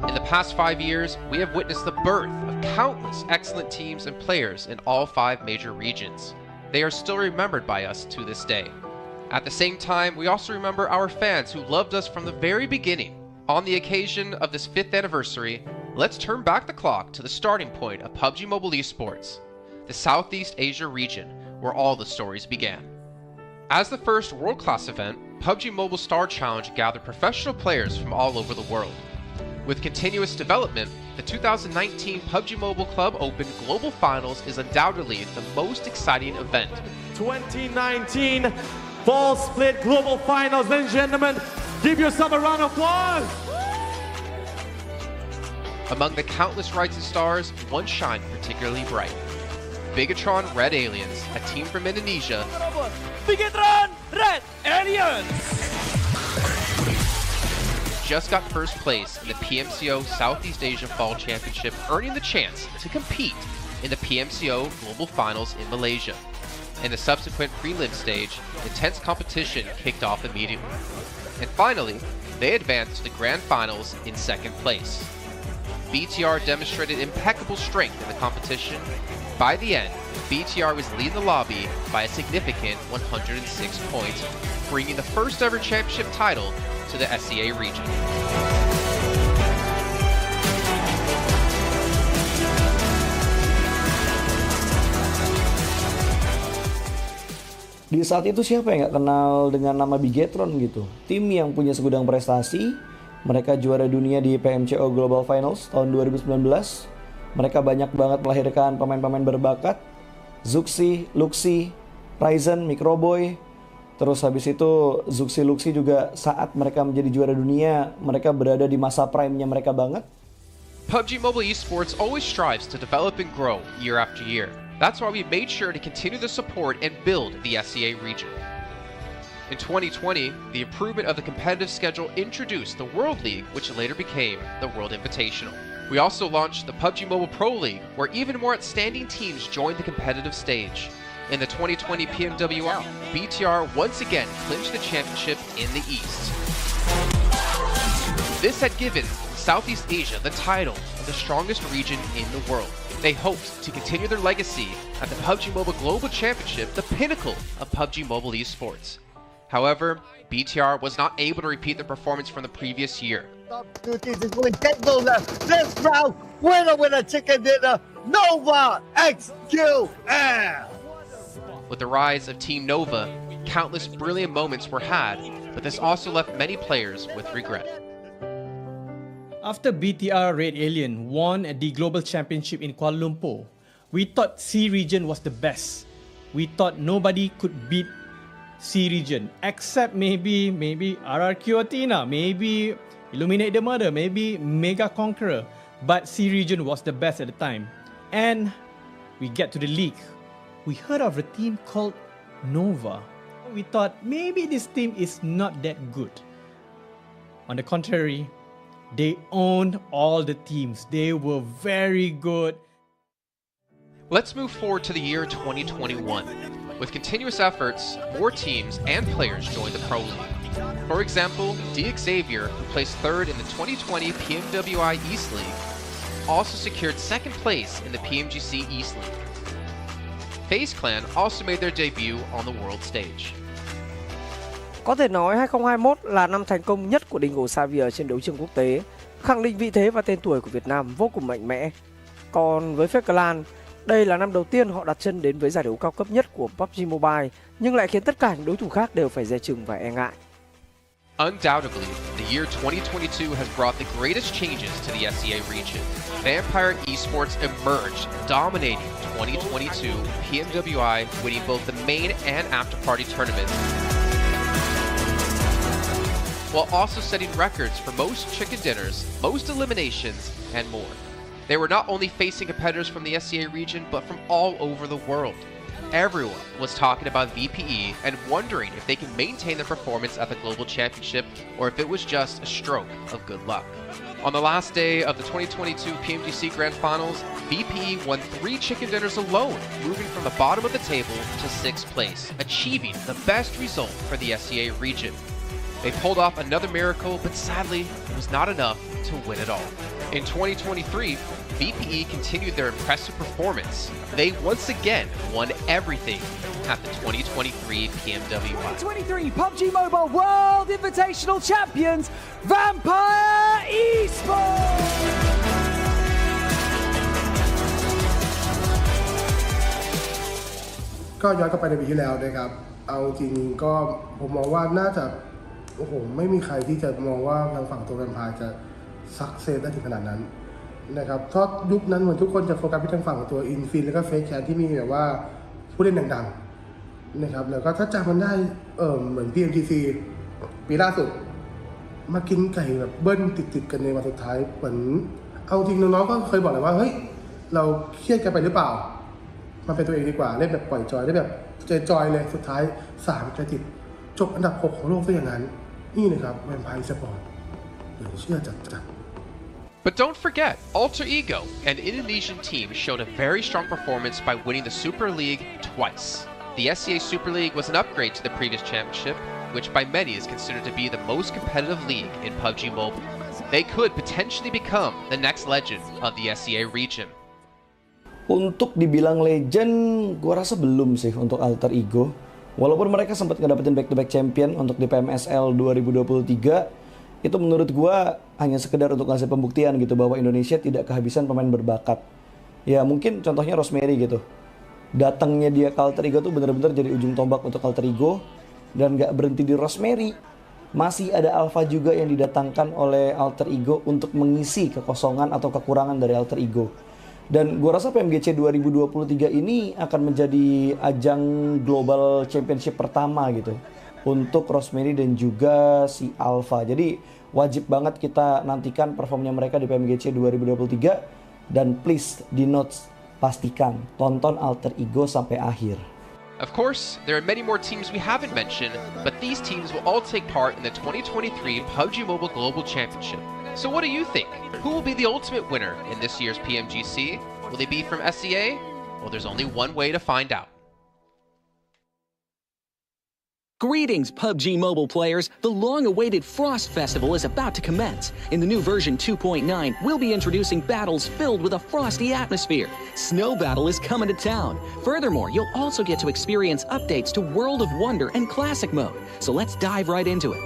In the past 5 years, we have witnessed the birth of countless excellent teams and players in all 5 major regions. They are still remembered by us to this day. At the same time, we also remember our fans who loved us from the very beginning. On the occasion of this 5th anniversary, let's turn back the clock to the starting point of PUBG Mobile esports, the Southeast Asia region, where all the stories began. As the first world-class event, PUBG Mobile Star Challenge gathered professional players from all over the world. With continuous development, the 2019 PUBG Mobile Club Open Global Finals is undoubtedly the most exciting event. 2019 Fall Split Global Finals, ladies and gentlemen, give yourself a round of applause! Among the countless rising stars, one shined particularly bright. Bigatron Red Aliens, a team from Indonesia, Bigatron Red Aliens! just got first place in the PMCO Southeast Asia Fall Championship, earning the chance to compete in the PMCO Global Finals in Malaysia. In the subsequent prelim stage, intense competition kicked off immediately. And finally, they advanced to the Grand Finals in 2nd place. BTR demonstrated impeccable strength in the competition. By the end, BTR was leading the lobby by a significant 106 points, bringing the first ever championship title to the SEA region. Di saat itu siapa yang nggak kenal dengan nama Bigatron gitu? Tim yang punya segudang prestasi, mereka juara dunia di PMCO Global Finals tahun 2019. Mereka banyak banget melahirkan pemain-pemain berbakat, Zuxi, Luxi, Ryzen, Microboy. Terus habis itu Zuxi, Luxi juga saat mereka menjadi juara dunia, mereka berada di masa prime-nya mereka banget. PUBG Mobile Esports always strives to develop and grow year after year. That's why we made sure to continue the support and build the SEA region. In 2020, the improvement of the competitive schedule introduced the World League, which later became the World Invitational. We also launched the PUBG Mobile Pro League, where even more outstanding teams joined the competitive stage. In the 2020 PMWL, BTR once again clinched the championship in the East. This had given Southeast Asia the title of the strongest region in the world. They hoped to continue their legacy at the PUBG Mobile Global Championship, the pinnacle of PUBG Mobile esports. However, BTR was not able to repeat the performance from the previous year. Top 2 teams is going 10 goals left. This round, winner, chicken dinner, Nova XQL. With the rise of Team Nova, countless brilliant moments were had, but this also left many players with regret. After BTR Red Alien won at the Global Championship in Kuala Lumpur, we thought C region was the best. We thought nobody could beat C region except maybe RRQ Athena, maybe Illuminate the Murder, maybe Mega Conqueror, but C region was the best at the time. And we get to the league. We heard of a team called Nova. We thought maybe this team is not that good. On the contrary, they owned all the teams. They were very good. Let's move forward to the year 2021. With continuous efforts, more teams and players joined the Pro League. For example, Xavier, who placed third in the 2020 PMWI East League, also secured second place in the PMGC East League. FaZe Clan also made their debut on the world stage. Có thể nói 2021 là năm thành công nhất của Dingo Xavier trên đấu trường quốc tế, khẳng định vị thế và tên tuổi của Việt Nam vô cùng mạnh mẽ. Còn với FaZe Clan, đây là năm đầu tiên họ đặt chân đến với giải đấu cao cấp nhất của PUBG Mobile, nhưng lại khiến tất cả những đối thủ khác đều phải dè chừng và e ngại. Undoubtedly, the year 2022 has brought the greatest changes to the SEA region. Vampire Esports emerged, dominating 2022 PMWI, winning both the main and after-party tournaments, while also setting records for most chicken dinners, most eliminations, and more. They were not only facing competitors from the SEA region, but from all over the world. Everyone was talking about VPE and wondering if they can maintain their performance at the Global Championship or if it was just a stroke of good luck. On the last day of the 2022 PMGC Grand Finals, VPE won 3 chicken dinners alone, moving from the bottom of the table to 6th place, achieving the best result for the SEA region. They pulled off another miracle, but sadly, it was not enough to win it all. In 2023, VPE continued their impressive performance. They once again won everything at the 2023 PMWI. 2023 PUBG Mobile World Invitational Champions, Vampire Esports! ก็ย้อนกลับไปในปีที่แล้วนะครับเอาจริงก็ผมมองว่าน่าจะโอ้โหไม่มีใครที่จะมองว่าทางฝั่งตัวแวมไพร์จะซักเซสได้ถึงขนาดนั้นนะครับเพราะยุคนั้นเหมือนทุกคนจะโฟกัสไปทางฝั่งตัวอินฟินแล้วก็เฟซแคทที่มีแบบว่าผู้เล่นดังๆนะครับแล้วก็ถ้าจำมันได้เหมือน PMGC ปีล่าสุดมากินไก่แบบเบิ้ลติดๆกันในวันสุดท้ายเหมือนเอาจริงน้องๆก็เคยบอกเลยว่าเฮ้ยเราเครียดกันไปหรือเปล่ามันเป็นตัวเองดีกว่าเล่นแบบปล่อยจอยได้แบบจอยเลยสุดท้าย3จะติดจบอันดับ6ของโลกซะอย่างนั้นนี่นะครับแวมไพร์สปอร์ตเหลือเชื่อจัด But don't forget, Alter Ego, an Indonesian team, showed a very strong performance by winning the Super League twice. The SEA Super League was an upgrade to the previous championship, which by many is considered to be the most competitive league in PUBG Mobile. They could potentially become the next legend of the SEA region. Untuk dibilang legend, gua rasa belum sih untuk Alter Ego. Walaupun mereka sempat ngedapetin back-to-back champion untuk di PMSL 2023, itu menurut gua hanya sekedar untuk ngasih pembuktian gitu bahwa Indonesia tidak kehabisan pemain berbakat. Ya mungkin contohnya Rosemary gitu. Datangnya dia ke Alter Ego tuh bener-bener jadi ujung tombak untuk Alter Ego. Dan gak berhenti di Rosemary. Masih ada Alpha juga yang didatangkan oleh Alter Ego untuk mengisi kekosongan atau kekurangan dari Alter Ego. Dan gue rasa PMGC 2023 ini akan menjadi ajang Global Championship pertama gitu untuk Rosemary dan juga si Alpha. Jadi wajib banget kita nantikan performnya mereka di PMGC 2023. Dan please di notes pastikan tonton Alter Ego sampai akhir. Of course, there are many more teams we haven't mentioned, but these teams will all take part in the 2023 PUBG Mobile Global Championship. So what do you think? Who will be the ultimate winner in this year's PMGC? Will they be from SEA? Well, there's only one way to find out. Greetings, PUBG Mobile players! The long-awaited Frost Festival is about to commence. In the new version 2.9, we'll be introducing battles filled with a frosty atmosphere. Snow Battle is coming to town. Furthermore, you'll also get to experience updates to World of Wonder and Classic Mode. So let's dive right into it.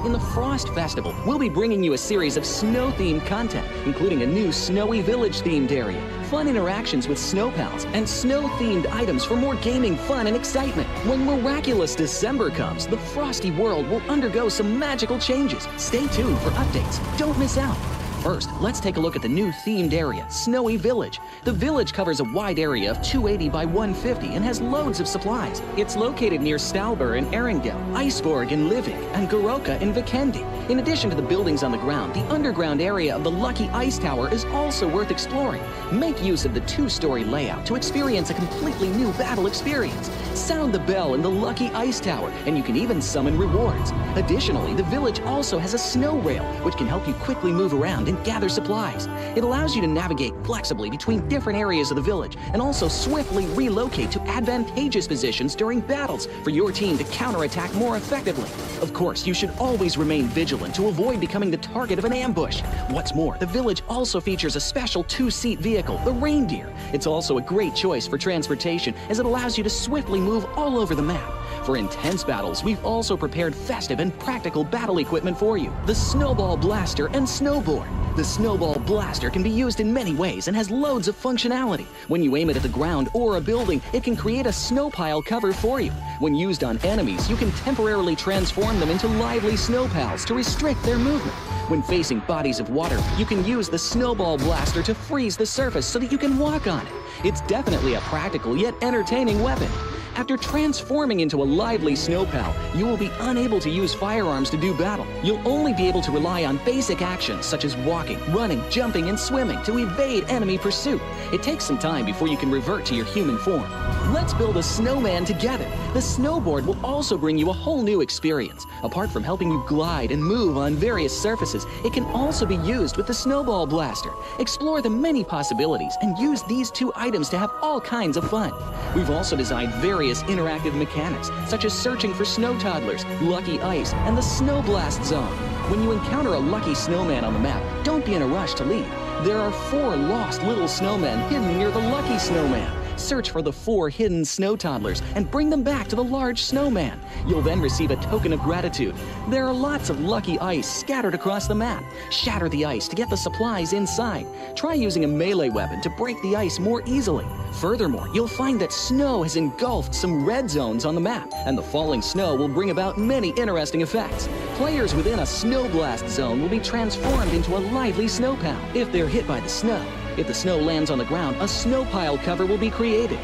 In the Frost Festival, we'll be bringing you a series of snow-themed content, including a new Snowy Village-themed area, fun interactions with snow pals, and snow-themed items for more gaming fun and excitement. When miraculous December comes, the frosty world will undergo some magical changes. Stay tuned for updates. Don't miss out. First, let's take a look at the new themed area, Snowy Village. The village covers a wide area of 280 by 150 and has loads of supplies. It's located near Stalber in Arendelle, Iceborg in Livik, and Goroka in Vikendi. In addition to the buildings on the ground, the underground area of the Lucky Ice Tower is also worth exploring. Make use of the 2-story layout to experience a completely new battle experience. Sound the bell in the Lucky Ice Tower, and you can even summon rewards. Additionally, the village also has a snow rail, which can help you quickly move around in and gather supplies. It allows you to navigate flexibly between different areas of the village and also swiftly relocate to advantageous positions during battles for your team to counterattack more effectively. Of course, you should always remain vigilant to avoid becoming the target of an ambush. What's more, the village also features a special two-seat vehicle, the reindeer. It's also a great choice for transportation as it allows you to swiftly move all over the map. For intense battles, we've also prepared festive and practical battle equipment for you, the Snowball Blaster and Snowboard. The Snowball Blaster can be used in many ways and has loads of functionality. When you aim it at the ground or a building, it can create a snow pile cover for you. When used on enemies, you can temporarily transform them into lively snow pals to restrict their movement. When facing bodies of water, you can use the Snowball Blaster to freeze the surface so that you can walk on it. It's definitely a practical yet entertaining weapon. After transforming into a lively snow pal, you will be unable to use firearms to do battle. You'll only be able to rely on basic actions such as walking, running, jumping, and swimming to evade enemy pursuit. It takes some time before you can revert to your human form. Let's build a snowman together. The snowboard will also bring you a whole new experience. Apart from helping you glide and move on various surfaces, it can also be used with the Snowball Blaster. Explore the many possibilities and use these two items to have all kinds of fun. We've also designed various interactive mechanics, such as searching for snow toddlers, lucky ice, and the snow blast zone. When you encounter a lucky snowman on the map, don't be in a rush to leave. There are 4 lost little snowmen hidden near the lucky snowman. Search for the 4 hidden snow toddlers and bring them back to the large snowman. You'll then receive a token of gratitude. There are lots of lucky ice scattered across the map. Shatter the ice to get the supplies inside. Try using a melee weapon to break the ice more easily. Furthermore, you'll find that snow has engulfed some red zones on the map, and the falling snow will bring about many interesting effects. Players within a snow blast zone will be transformed into a lively snow pal if they're hit by the snow. If the snow lands on the ground, a snow pile cover will be created.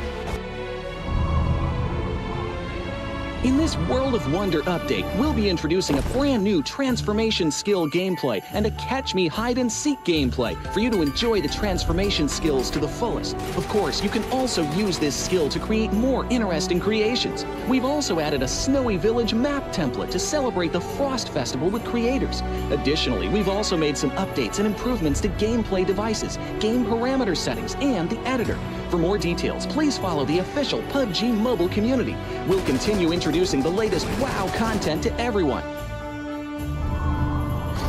In this World of Wonder update, we'll be introducing a brand new transformation skill gameplay and a catch me hide and seek gameplay for you to enjoy the transformation skills to the fullest. Of course, you can also use this skill to create more interesting creations. We've also added a Snowy Village map template to celebrate the Frost Festival with creators. Additionally, we've also made some updates and improvements to gameplay devices, game parameter settings, and the editor. For more details, please follow the official PUBG mobile community. We'll continue introducing the latest WoW content to everyone.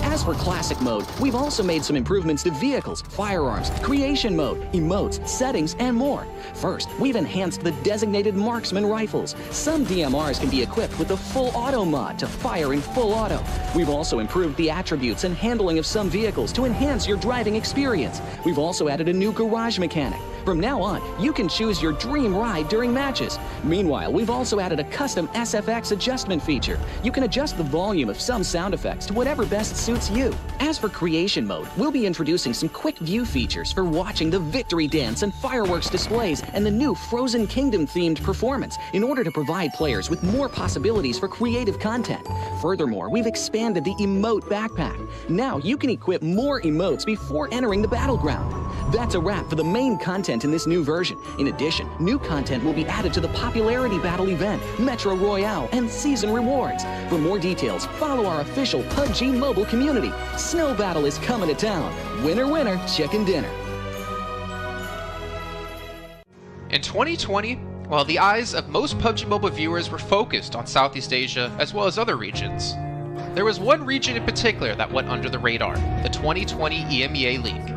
As for Classic Mode, we've also made some improvements to vehicles, firearms, creation mode, emotes, settings, and more. First, we've enhanced the designated marksman rifles. Some DMRs can be equipped with the full auto mod to fire in full auto. We've also improved the attributes and handling of some vehicles to enhance your driving experience. We've also added a new garage mechanic. From now on, you can choose your dream ride during matches. Meanwhile, we've also added a custom SFX adjustment feature. You can adjust the volume of some sound effects to whatever best suits you. As for creation mode, we'll be introducing some quick view features for watching the victory dance and fireworks displays and the new Frozen Kingdom themed performance in order to provide players with more possibilities for creative content. Furthermore, we've expanded the emote backpack. Now you can equip more emotes before entering the battleground. That's a wrap for the main content in this new version. In addition, new content will be added to the popularity battle event, Metro Royale, and season rewards. For more details, follow our official PUBG mobile community. Snow Battle is coming to town. Winner, winner, chicken dinner. In 2020, while the eyes of most PUBG Mobile viewers were focused on Southeast Asia as well as other regions, there was one region in particular that went under the radar, the 2020 EMEA League.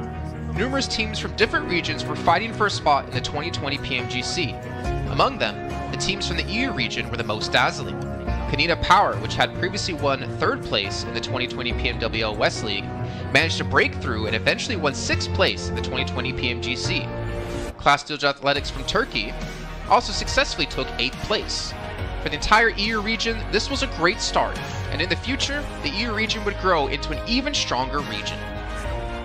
Numerous teams from different regions were fighting for a spot in the 2020 PMGC. Among them, the teams from the EU region were the most dazzling. Canada Power, which had previously won 3rd place in the 2020 PMWL West League, managed to break through and eventually won 6th place in the 2020 PMGC. Class Dilge Athletics from Turkey also successfully took 8th place. For the entire EU region, this was a great start, and in the future, the EU region would grow into an even stronger region.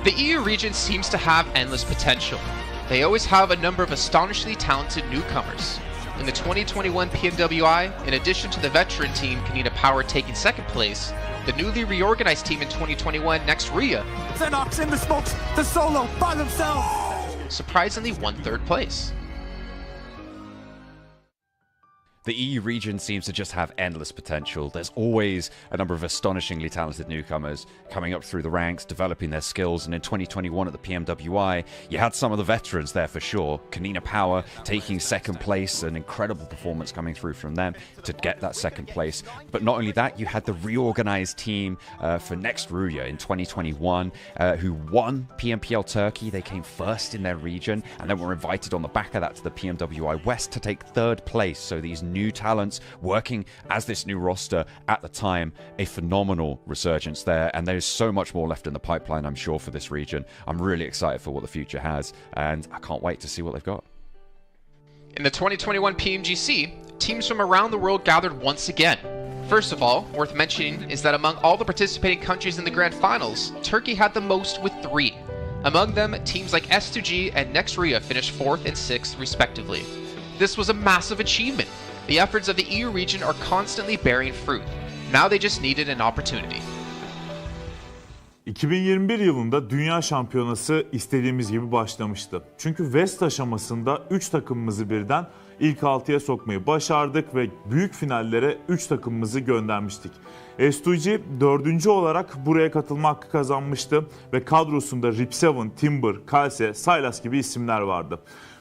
The EU region seems to have endless potential. They always have a number of astonishingly talented newcomers. In the 2021 PMWI, in addition to the veteran team Canada Power taking 2nd place, the newly reorganized team in 2021 Nexria Xenox in the smokes, the solo by themselves. surprisingly won 3rd place. The EU region seems to just have endless potential. There's always a number of astonishingly talented newcomers coming up through the ranks, developing their skills, and in 2021 at the PMWI, you had some of the veterans there for sure. Kanina Power taking second place, an incredible performance coming through from them to get that second place. But not only that, you had the reorganized team for Next Ruya in 2021 who won PMPL Turkey. They came first in their region and then were invited on the back of that to the PMWI West to take third place. So these new talents working as this new roster at the time, a phenomenal resurgence there, and there's so much more left in the pipeline, I'm sure, for this region. I'm really excited for what the future has, and I can't wait to see what they've got. In the 2021 PMGC, teams from around the world gathered once again. First of all, worth mentioning is that among all the participating countries in the grand finals, Turkey had the most with 3. Among them, teams like S2G and Next Ruya finished 4th and 6th respectively. This was a massive achievement. The efforts of the EU region are constantly bearing fruit. Now they just needed an opportunity. 2021 yılında Dünya Şampiyonası istediğimiz gibi başlamıştı. Çünkü West aşamasında 3 takımımızı birden ilk 6'ya sokmayı başardık ve büyük finallere 3 takımımızı göndermiştik. S2G 4. olarak buraya katılma hakkı kazanmıştı ve kadrosunda Rip7, Timber, Kalse, Silas gibi isimler vardı.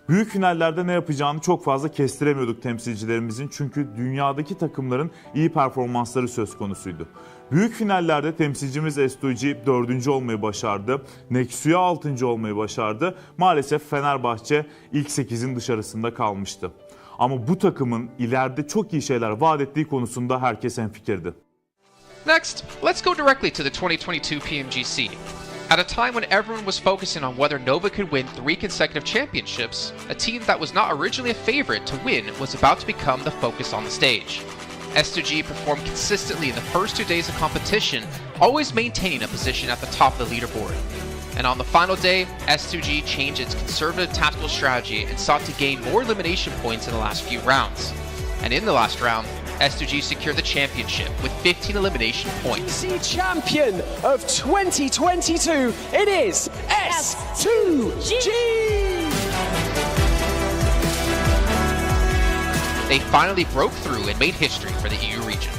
Büyük finallerde ne yapacağını çok fazla kestiremiyorduk temsilcilerimizin, çünkü dünyadaki takımların iyi performansları söz konusuydu. Büyük finallerde temsilcimiz S2G 4. olmayı başardı. Nexu'ya 6. olmayı başardı. Maalesef Fenerbahçe ilk 8'in dışarısında kalmıştı. Ama bu takımın ileride çok iyi şeyler vaat ettiği konusunda herkes hemfikirdi. Next, let's go directly to the 2022 PMGC. At a time when everyone was focusing on whether Nova could win 3 consecutive championships, a team that was not originally a favorite to win was about to become the focus on the stage. S2G performed consistently in the first 2 days of competition, always maintaining a position at the top of the leaderboard. And on the final day, S2G changed its conservative tactical strategy and sought to gain more elimination points in the last few rounds. And in the last round, S2G secured the championship with 15 elimination points. The champion of 2022, it is S2G! They finally broke through and made history for the EU region.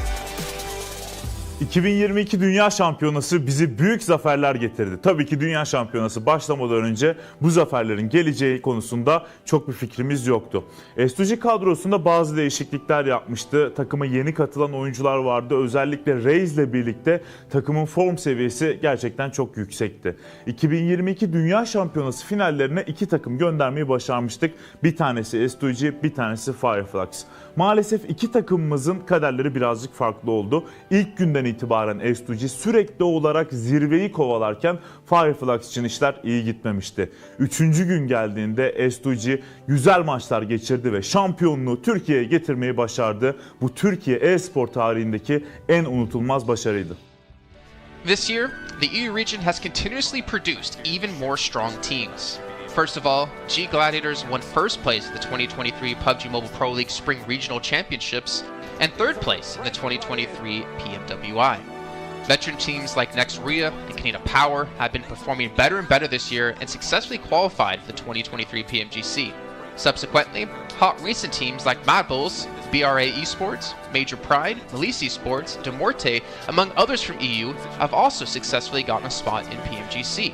2022 Dünya Şampiyonası bizi büyük zaferler getirdi. Tabii ki Dünya Şampiyonası başlamadan önce bu zaferlerin geleceği konusunda çok bir fikrimiz yoktu. S2G kadrosunda bazı değişiklikler yapmıştı. Takıma yeni katılan oyuncular vardı. Özellikle Reis ile birlikte takımın form seviyesi gerçekten çok yüksekti. 2022 Dünya Şampiyonası finallerine 2 takım göndermeyi başarmıştık. Bir tanesi S2G, bir tanesi Fireflux. Maalesef 2 takımımızın kaderleri birazcık farklı oldu. İlk günden itibaren S2G sürekli olarak zirveyi kovalarken Fireflux için işler iyi gitmemişti. 3. gün geldiğinde S2G güzel maçlar geçirdi ve şampiyonluğu Türkiye'ye getirmeyi başardı. Bu Türkiye e-spor tarihindeki en unutulmaz başarıydı. This year, the EU region has continuously produced even more strong teams. First of all, G Gladiators won first place at the 2023 PUBG Mobile Pro League Spring Regional Championships and third place in the 2023 PMWI. Veteran teams like Next Ruya and Kanina Power have been performing better and better this year and successfully qualified for the 2023 PMGC. Subsequently, hot recent teams like Mad Bulls, BRA Esports, Major Pride, Melise Esports, Demorte, among others from EU, have also successfully gotten a spot in PMGC.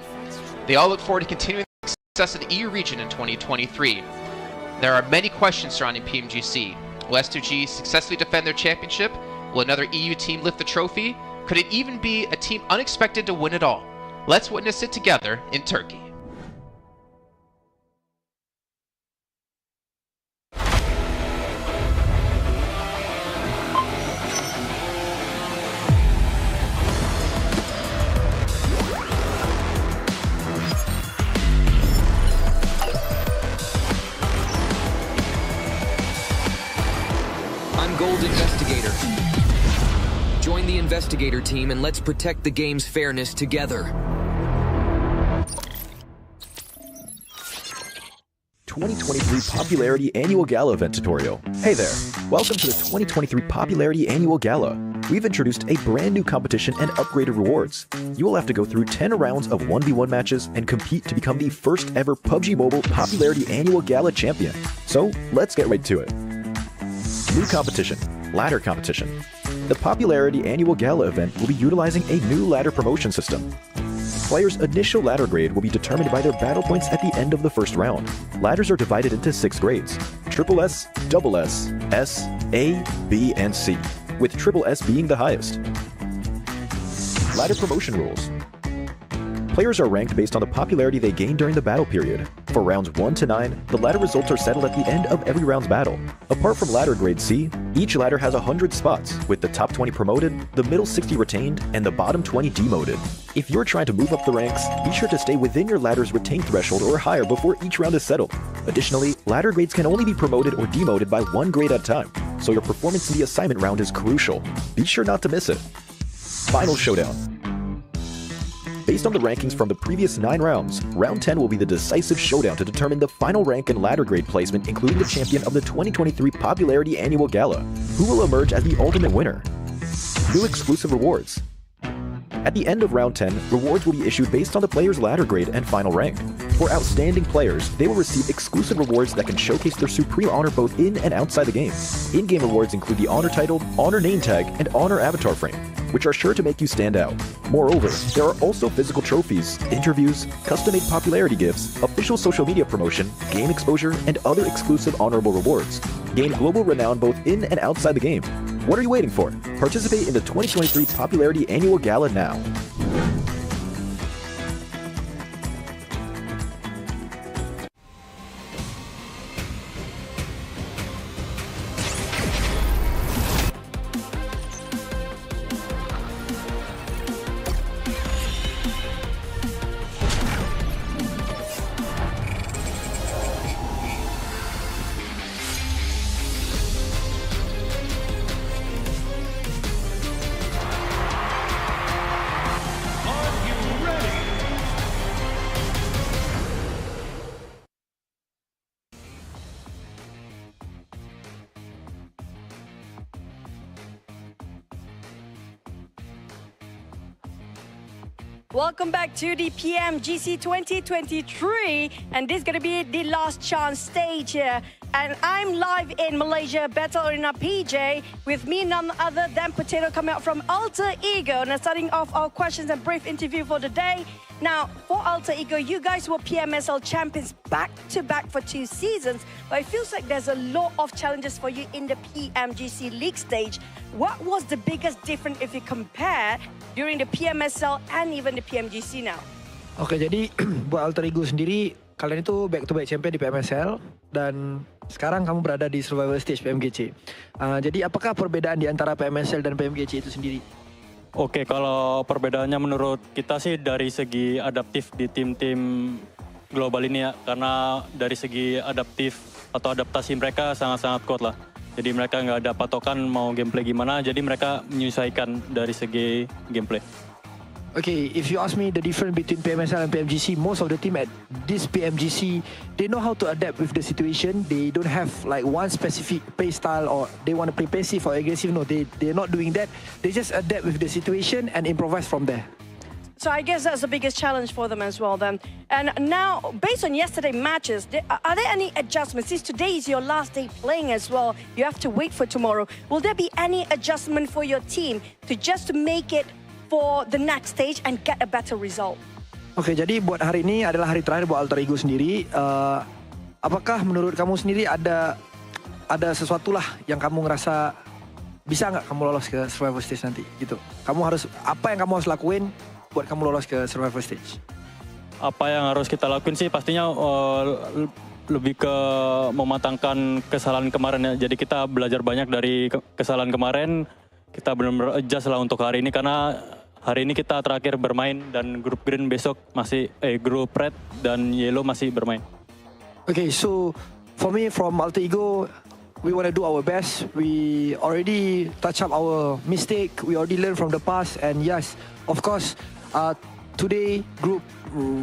They all look forward to continuing the success of the EU region in 2023. There are many questions surrounding PMGC. Will S2G successfully defend their championship? Will another EU team lift the trophy? Could it even be a team unexpected to win it all? Let's witness it together in Turkey. Gold Investigator. Join the Investigator team and let's protect the game's fairness together. 2023 Popularity Annual Gala event tutorial. Hey there, welcome to the 2023 Popularity Annual Gala. We've introduced a brand new competition and upgraded rewards. You will have to go through 10 rounds of 1v1 matches and compete to become the first ever PUBG Mobile Popularity Annual Gala champion. So let's get right to it. New competition, ladder competition. The Popularity Annual Gala event will be utilizing a new ladder promotion system. Players' initial ladder grade will be determined by their battle points at the end of the first round. Ladders are divided into 6 grades: Triple S, Double S, S, A, B, and C, with Triple S being the highest. Ladder promotion rules. Players are ranked based on the popularity they gain during the battle period. For rounds 1 to 9, the ladder results are settled at the end of every round's battle. Apart from ladder grade C, each ladder has 100 spots, with the top 20 promoted, the middle 60 retained, and the bottom 20 demoted. If you're trying to move up the ranks, be sure to stay within your ladder's retained threshold or higher before each round is settled. Additionally, ladder grades can only be promoted or demoted by 1 grade at a time, so your performance in the assignment round is crucial. Be sure not to miss it. Final showdown. Based on the rankings from the previous 9 rounds, round 10 will be the decisive showdown to determine the final rank and ladder grade placement, including the champion of the 2023 Popularity Annual Gala, who will emerge as the ultimate winner. New exclusive rewards. At the end of round 10, rewards will be issued based on the player's ladder grade and final rank. For outstanding players, they will receive exclusive rewards that can showcase their supreme honor both in and outside the game. In-game rewards include the honor title, honor name tag, and honor avatar frame, which are sure to make you stand out. Moreover, there are also physical trophies, interviews, custom-made popularity gifts, official social media promotion, game exposure, and other exclusive honorable rewards. Gain global renown both in and outside the game. What are you waiting for? Participate in the 2023 Popularity Annual Gala now. Welcome back to the PMGC 2023, and this is going to be the last chance stage here. And I'm live in Malaysia, Battle Arena PJ, with me none other than Potato coming out from Alter Ego. Now starting off our questions and brief interview for the day. Now, for Alter Ego, you guys were PMSL champions back-to-back for 2 seasons, but it feels like there's a lot of challenges for you in the PMGC League stage. What was the biggest difference if you compare during the PMSL and even the PMGC now? Oke, jadi buat Alter Ego sendiri, kalian itu back-to-back champion di PMSL dan sekarang kamu berada di survival stage PMGC. Jadi apakah perbedaan di antara PMSL dan PMGC itu sendiri? Oke, kalau perbedaannya menurut kita sih dari segi adaptif di tim-tim global ini ya. Karena dari segi adaptif atau adaptasi mereka sangat-sangat kuat lah. Jadi mereka nggak ada patokan mau gameplay gimana, jadi mereka menyesuaikan dari segi gameplay. Okay, if you ask me the difference between PMSL and PMGC, most of the team at this PMGC, they know how to adapt with the situation. They don't have like one specific play style or they want to play passive or aggressive. No, they're not doing that. They just adapt with the situation and improvise from there. So I guess that's the biggest challenge for them as well then. And now, based on yesterday's matches, are there any adjustments? Since today is your last day playing as well, you have to wait for tomorrow. Will there be any adjustment for your team to just make it for the next stage and get a better result? Oke, jadi buat hari ini adalah hari terakhir buat Alter Ego sendiri. Apakah menurut kamu sendiri ada sesuatu lah yang kamu ngerasa bisa nggak kamu lolos ke survival stage nanti gitu? Apa yang kamu harus lakuin buat kamu lolos ke survival stage? Apa yang harus kita lakuin sih pastinya lebih ke mematangkan kesalahan kemarin ya. Jadi kita belajar banyak dari kesalahan kemarin. Kita benar-benar adjust lah untuk hari ini karena hari ini kita terakhir bermain dan grup green besok masih grup red dan yellow masih bermain. Okay, so for me from Alter Ego, we want to do our best. We already touch up our mistake. We already learned from the past, and yes, of course, today group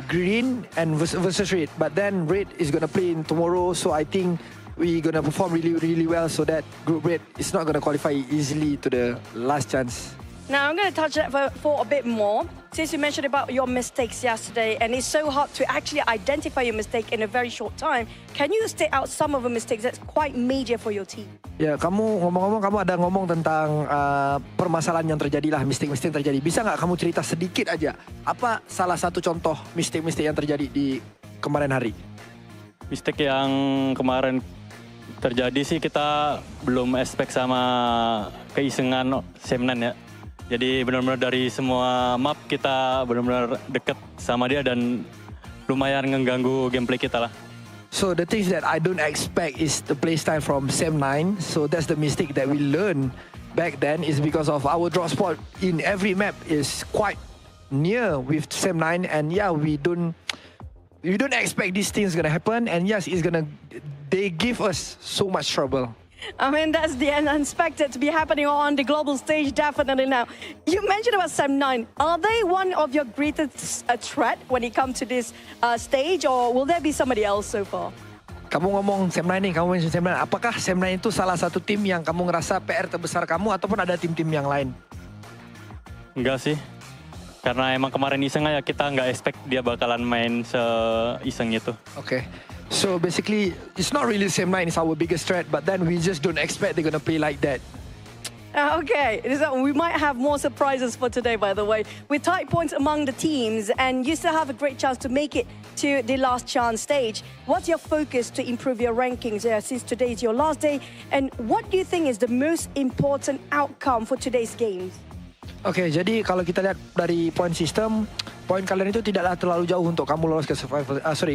green and versus red, but then red is gonna play in tomorrow. So I think we're gonna perform really well so that group red is not gonna qualify easily to the last chance. Now I'm gonna touch that for a bit more. Since you mentioned about your mistakes yesterday, and it's so hard to actually identify your mistake in a very short time, can you state out some of the mistakes that's quite major for your team? Ya, kamu ngomong-ngomong kamu ada ngomong tentang permasalahan yang terjadi lah, mistik-mistik yang terjadi. Bisa nggak kamu cerita sedikit aja apa salah satu contoh mistik-mistik yang terjadi di kemarin hari? Mistik yang kemarin terjadi sih kita belum expect sama keisengan Semnan ya. Jadi benar-benar dari semua map kita benar-benar deket sama dia dan lumayan mengganggu gameplay kita lah. So the things that I don't expect is the playstyle from Sem9. So that's the mistake that we learned back then is because of our drop spot in every map is quite near with Sem9, and yeah, we don't expect these things gonna happen, and yes, they give us so much trouble. I mean, that's the unexpected to be happening on the global stage, definitely now. You mentioned about Sem9. Are they one of your greatest threat when it comes to this stage, or will there be somebody else so far? Kamu ngomong Sem9 nih, kamu mention Sem9. Apakah Sem9 itu salah satu tim yang kamu ngerasa PR terbesar kamu, ataupun ada tim-tim yang lain? Enggak sih. Karena emang kemarin iseng aja, kita nggak expect dia bakalan main se-iseng itu. Okay. So basically, it's not really Sem9 is our biggest threat, but then we just don't expect they're gonna play like that. Okay, we might have more surprises for today, by the way. With tight points among the teams, and you still have a great chance to make it to the last chance stage. What's your focus to improve your rankings since today is your last day? And what do you think is the most important outcome for today's games? Oke, jadi kalau kita lihat dari point system, poin kalian itu tidaklah terlalu jauh untuk kamu lolos ke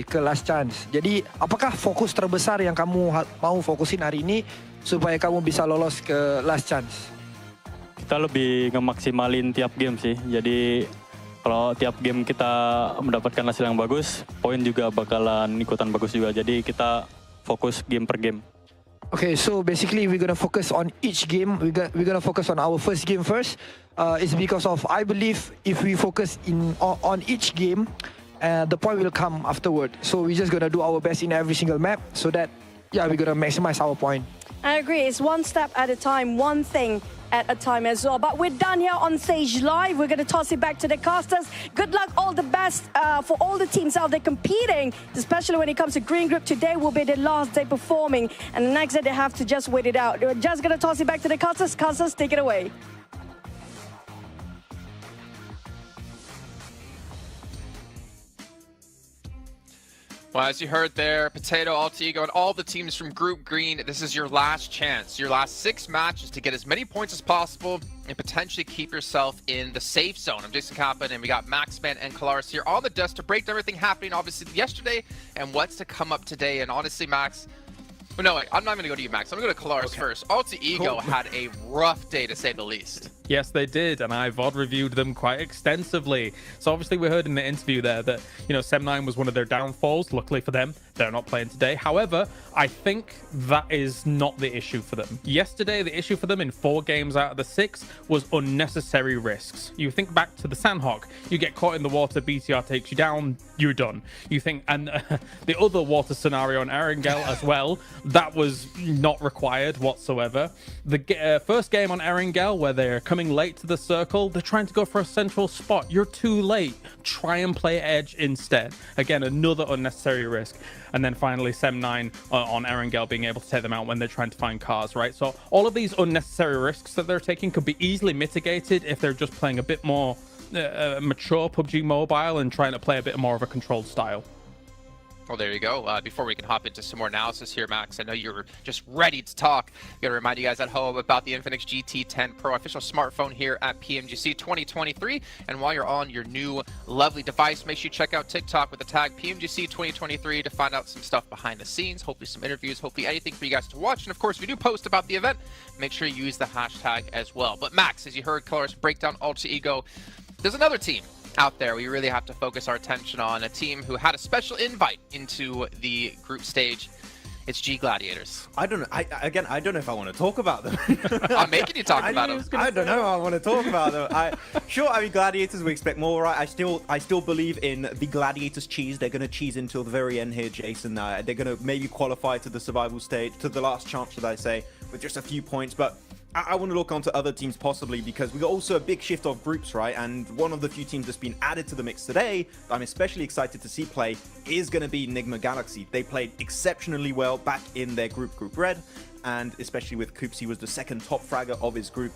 ke last chance. Jadi, apakah fokus terbesar yang kamu mau fokusin hari ini supaya kamu bisa lolos ke last chance? Kita lebih ngemaksimalin tiap game sih. Jadi kalau tiap game kita mendapatkan hasil yang bagus, poin juga bakalan ikutan bagus juga. Jadi kita fokus game per game. Okay, so basically we're gonna focus on each game. We're gonna focus on our first game first. It's because of I believe if we focus on each game, the point will come afterward. So we're just gonna do our best in every single map so that we're gonna maximize our point. I agree. It's one step at a time, one thing at a time as well. But we're done here on Stage Live. We're going to toss it back to the casters. Good luck, all the best for all the teams out there competing, especially when it comes to Green Group. Today will be their last day performing, and the next day they have to just wait it out. We're just going to toss it back to the casters. Casters, take it away. Well, as you heard there, Potato, Altigo, and all the teams from Group Green, this is your last chance, your last 6 matches to get as many points as possible and potentially keep yourself in the safe zone. I'm Jason Kaplan, and we got Maxman and Kalaris here on the desk to break down everything happening, obviously, yesterday and what's to come up today. And honestly, Max, well, no, wait, I'm not going to go to you, Max. I'm going to go to Kalaris first. Altigo had a rough day, to say the least. Yes, they did, and I VOD reviewed them quite extensively. So obviously we heard in the interview there that, Sem9 was one of their downfalls. Luckily for them, they're not playing today. However, I think that is not the issue for them. Yesterday, the issue for them in 4 games out of the 6 was unnecessary risks. You think back to the Sandhawk, you get caught in the water, BTR takes you down, you're done. You think, and the other water scenario on Erangel as well, that was not required whatsoever. The first game on Erangel, where they're coming late to the circle, they're trying to go for a central spot. You're too late. Try and play edge instead. Again, another unnecessary risk. And then finally, Sem9 on Erangel being able to take them out when they're trying to find cars, right? So all of these unnecessary risks that they're taking could be easily mitigated if they're just playing a bit more mature PUBG Mobile and trying to play a bit more of a controlled style. Well, there you go. Before we can hop into some more analysis here, Max, I know you're just ready to talk. Got to remind you guys at home about the Infinix GT10 Pro official smartphone here at PMGC 2023. And while you're on your new lovely device, make sure you check out TikTok with the tag PMGC 2023 to find out some stuff behind the scenes, hopefully some interviews, hopefully anything for you guys to watch. And of course, if you do post about the event, make sure you use the hashtag as well. But Max, as you heard Kalaris break down Altigo, there's another team out there we really have to focus our attention on, a team who had a special invite into the group stage. It's G Gladiators. I don't know. I don't know if I want to talk about them. I'm making you talk about them. I don't know. I want to talk about them. I mean, Gladiators, we expect more, right? I still believe in the Gladiators cheese. They're going to cheese until the very end here, Jason. They're going to maybe qualify to the survival stage, to the last chance, should I say, with just a few points. But I want to look onto other teams possibly, because we got also a big shift of groups, right? And one of the few teams that's been added to the mix today, I'm especially excited to see play, is going to be Enigma Galaxy. They played exceptionally well back in their Group Red, and especially with Koops, he was the second top fragger of his group.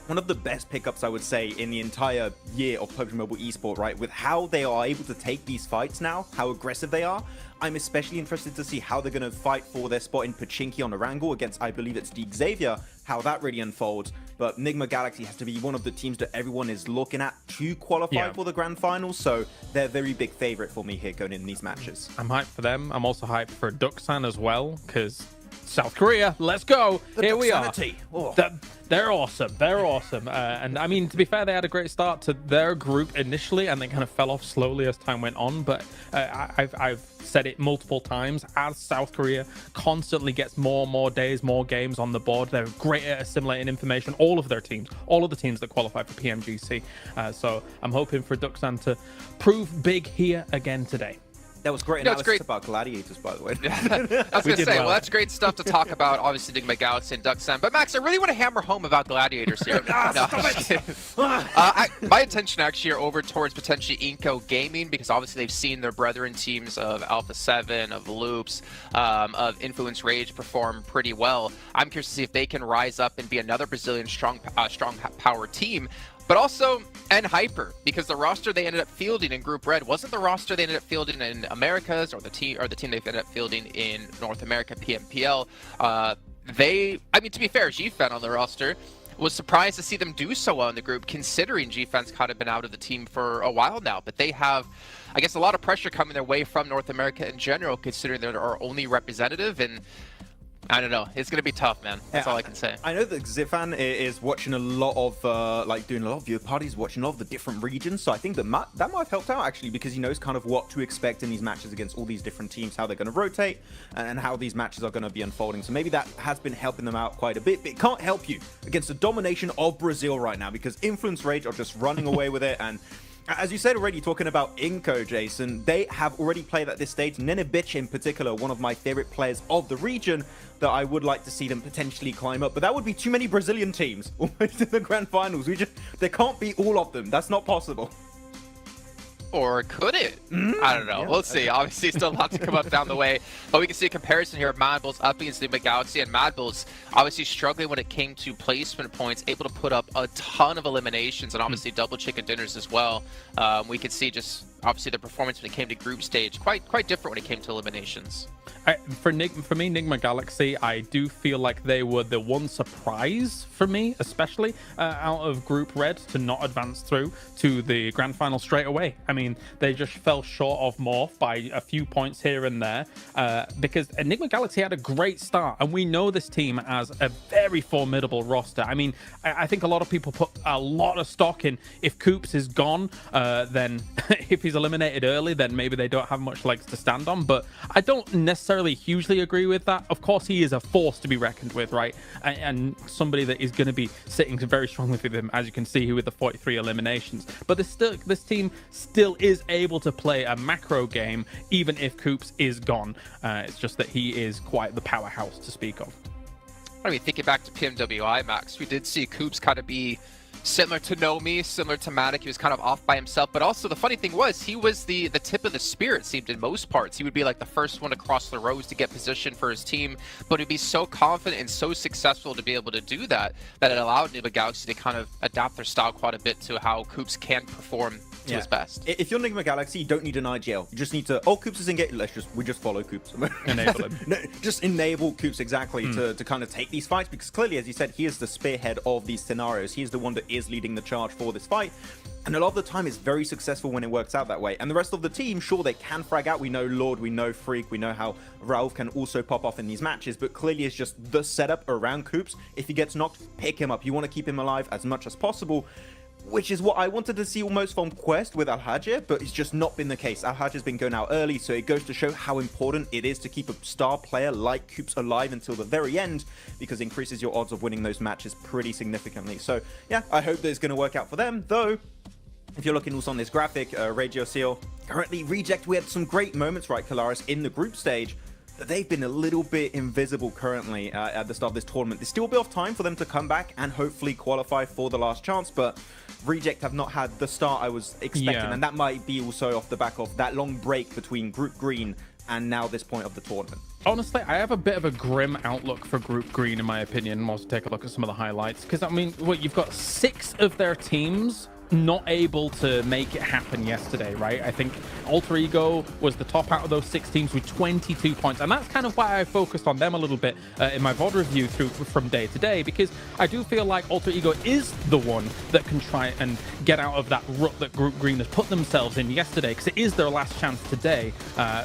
One of the best pickups, I would say, in the entire year of PUBG Mobile Esport, right? With how they are able to take these fights now, how aggressive they are. I'm especially interested to see how they're going to fight for their spot in Pachinki on Erangel against, I believe it's Deep Xavier, how that really unfolds. But Enigma Galaxy has to be one of the teams that everyone is looking at to qualify for the Grand Finals, so they're a very big favorite for me here going in these matches. I'm hyped for them. I'm also hyped for Duxan as well, because South Korea, let's go. Here we are. They're awesome. They're awesome. And I mean, to be fair, they had a great start to their group initially, and they kind of fell off slowly as time went on. But I've said it multiple times, as South Korea constantly gets more and more days, more games on the board, they're great at assimilating information. All of their teams, all of the teams that qualify for PMGC. So I'm hoping for Duxan to prove big here again today. That was great analysis about Gladiators, by the way. I was going to say, well, that's great stuff to talk about, obviously, Enigma Galaxy and Duxan. But, Max, I really want to hammer home about Gladiators here. My attention actually are over towards potentially Inco Gaming, because obviously they've seen their brethren teams of Alpha 7, of Loops, of Influence Rage perform pretty well. I'm curious to see if they can rise up and be another Brazilian strong power team. But also, and Hyper, because the roster they ended up fielding in Group Red wasn't the roster they ended up fielding in Americas, or the team they ended up fielding in North America PMPL. I mean, to be fair, GFan on the roster was surprised to see them do so well in the group, considering GFan's kind of been out of the team for a while now. But they have, I guess, a lot of pressure coming their way from North America in general, considering they're our only representative. And I don't know. It's going to be tough, man. That's all I can say. I know that Zifan is watching a lot of, doing a lot of viewer parties, watching all of the different regions. So I think that might have helped out, actually, because he knows kind of what to expect in these matches against all these different teams, how they're going to rotate, and how these matches are going to be unfolding. So maybe that has been helping them out quite a bit. But it can't help you against the domination of Brazil right now, because Influence Rage are just running away with it. And as you said already, talking about Inco, Jason, they have already played at this stage. Nenebich in particular, one of my favorite players of the region, that I would like to see them potentially climb up. But that would be too many Brazilian teams almost in the Grand Finals. There can't be all of them. That's not possible. Or could it? I don't know. We'll see. Obviously, still a lot to come up down the way. But we can see a comparison here of Mad Bulls up against Enigma Galaxy. And Mad Bulls obviously struggling when it came to placement points, able to put up a ton of eliminations and obviously double chicken dinners as well. We could see just obviously the performance when it came to group stage quite different when it came to eliminations. For me, Enigma Galaxy, I do feel like they were the one surprise for me, especially out of Group Red, to not advance through to the Grand Final straight away. I mean, they just fell short of Morph by a few points here and there, because Enigma Galaxy had a great start, and we know this team as a very formidable roster. I mean, I think a lot of people put a lot of stock in if Koops is gone, then if he's eliminated early, then maybe they don't have much legs to stand on, but I don't necessarily hugely agree with that. Of course, he is a force to be reckoned with, right? And somebody that is going to be sitting very strongly with him, as you can see with the 43 eliminations. But this team still is able to play a macro game, even if Koops is gone. It's just that he is quite the powerhouse to speak of. I mean, thinking back to PMWI, Max, we did see Koops kind of be similar to Nomi, similar to Matic. He was kind of off by himself, but also the funny thing was he was the tip of the spear, it seemed, in most parts. He would be like the first one to cross the roads to get position for his team, but he'd be so confident and so successful to be able to do that it allowed Enigma Galaxy to kind of adapt their style quite a bit to how Koops can perform to his best. If you're Enigma Galaxy, you don't need an IGL. You just need to, Koops is engaged, we just follow Koops. Enable him. No, just enable Koops, exactly, to kind of take these fights, because clearly, as you said, he is the spearhead of these scenarios. He is the one that is leading the charge for this fight. And a lot of the time it's very successful when it works out that way. And the rest of the team, sure, they can frag out. We know Lord, we know Freak, we know how Rauf can also pop off in these matches, but clearly it's just the setup around Koops. If he gets knocked, pick him up. You want to keep him alive as much as possible, which is what I wanted to see almost from Quest with Al-Hajj, but it's just not been the case. Al-Hajj has been going out early, so it goes to show how important it is to keep a star player like Koops alive until the very end, because it increases your odds of winning those matches pretty significantly. So yeah, I hope that it's going to work out for them, though. If you're looking also on this graphic, Radio Seal, currently Reject, we had some great moments, right, Kalaris, in the group stage. that they've been a little bit invisible currently at the start of this tournament. There's still a bit of time for them to come back and hopefully qualify for the last chance, but Reject have not had the start I was expecting, and that might be also off the back of that long break between Group Green and now this point of the tournament. Honestly, I have a bit of a grim outlook for Group Green, in my opinion. We'll take a look at some of the highlights, because, I mean, you've got 6 of their teams not able to make it happen yesterday, right? I think Alter Ego was the top out of those 6 teams with 22 points, and that's kind of why I focused on them a little bit in my VOD review from day to day, because I do feel like Alter Ego is the one that can try and get out of that rut that Group Green has put themselves in yesterday, because it is their last chance today.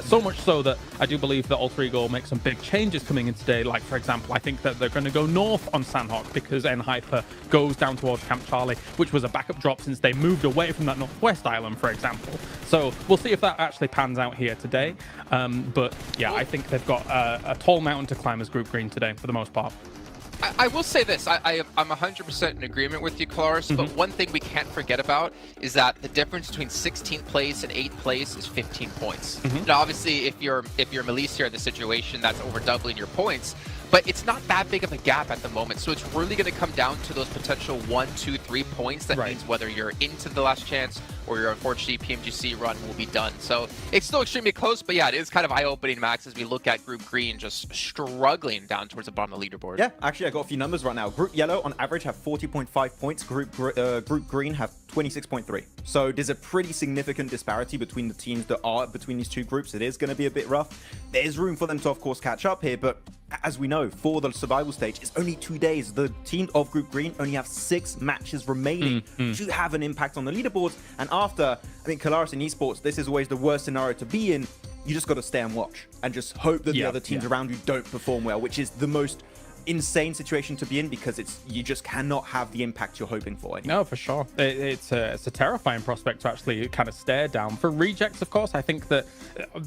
So much so that I do believe that Alter Ego will make some big changes coming in today. Like, for example, I think that they're going to go north on Sandhawk because N-Hyper goes down towards Camp Charlie, which was a backup drop since they moved away from that northwest island, for example. So we'll see if that actually pans out here today. But yeah, I think they've got a tall mountain to climb as Group Green today for the most part. I will say this, I'm 100% in agreement with you, Klaus, but one thing we can't forget about is that the difference between 16th place and 8th place is 15 points. Now, obviously, if you're Melise here in the situation, that's over doubling your points, but it's not that big of a gap at the moment, so it's really going to come down to those potential 1, 2, 3 points. That means whether you're into the last chance or your unfortunately PMGC run will be done. So it's still extremely close, but yeah, it is kind of eye-opening, Max, as we look at Group Green just struggling down towards the bottom of the leaderboard. Yeah, actually, I got a few numbers right now. Group Yellow, on average, have 40.5 points. Group Green have 26.3. So there's a pretty significant disparity between the teams that are between these two groups. It is going to be a bit rough. There's room for them to, of course, catch up here, but as we know, for the survival stage, it's only 2 days. The team of Group Green only have 6 matches remaining to have an impact on the leaderboards. And after, I mean, Kalaris in esports, this is always the worst scenario to be in. You just got to stay and watch and just hope that the other teams around you don't perform well, which is the most insane situation to be in, because you just cannot have the impact you're hoping for anymore. No, for sure. It's a terrifying prospect to actually kind of stare down. For Rejects, of course, I think that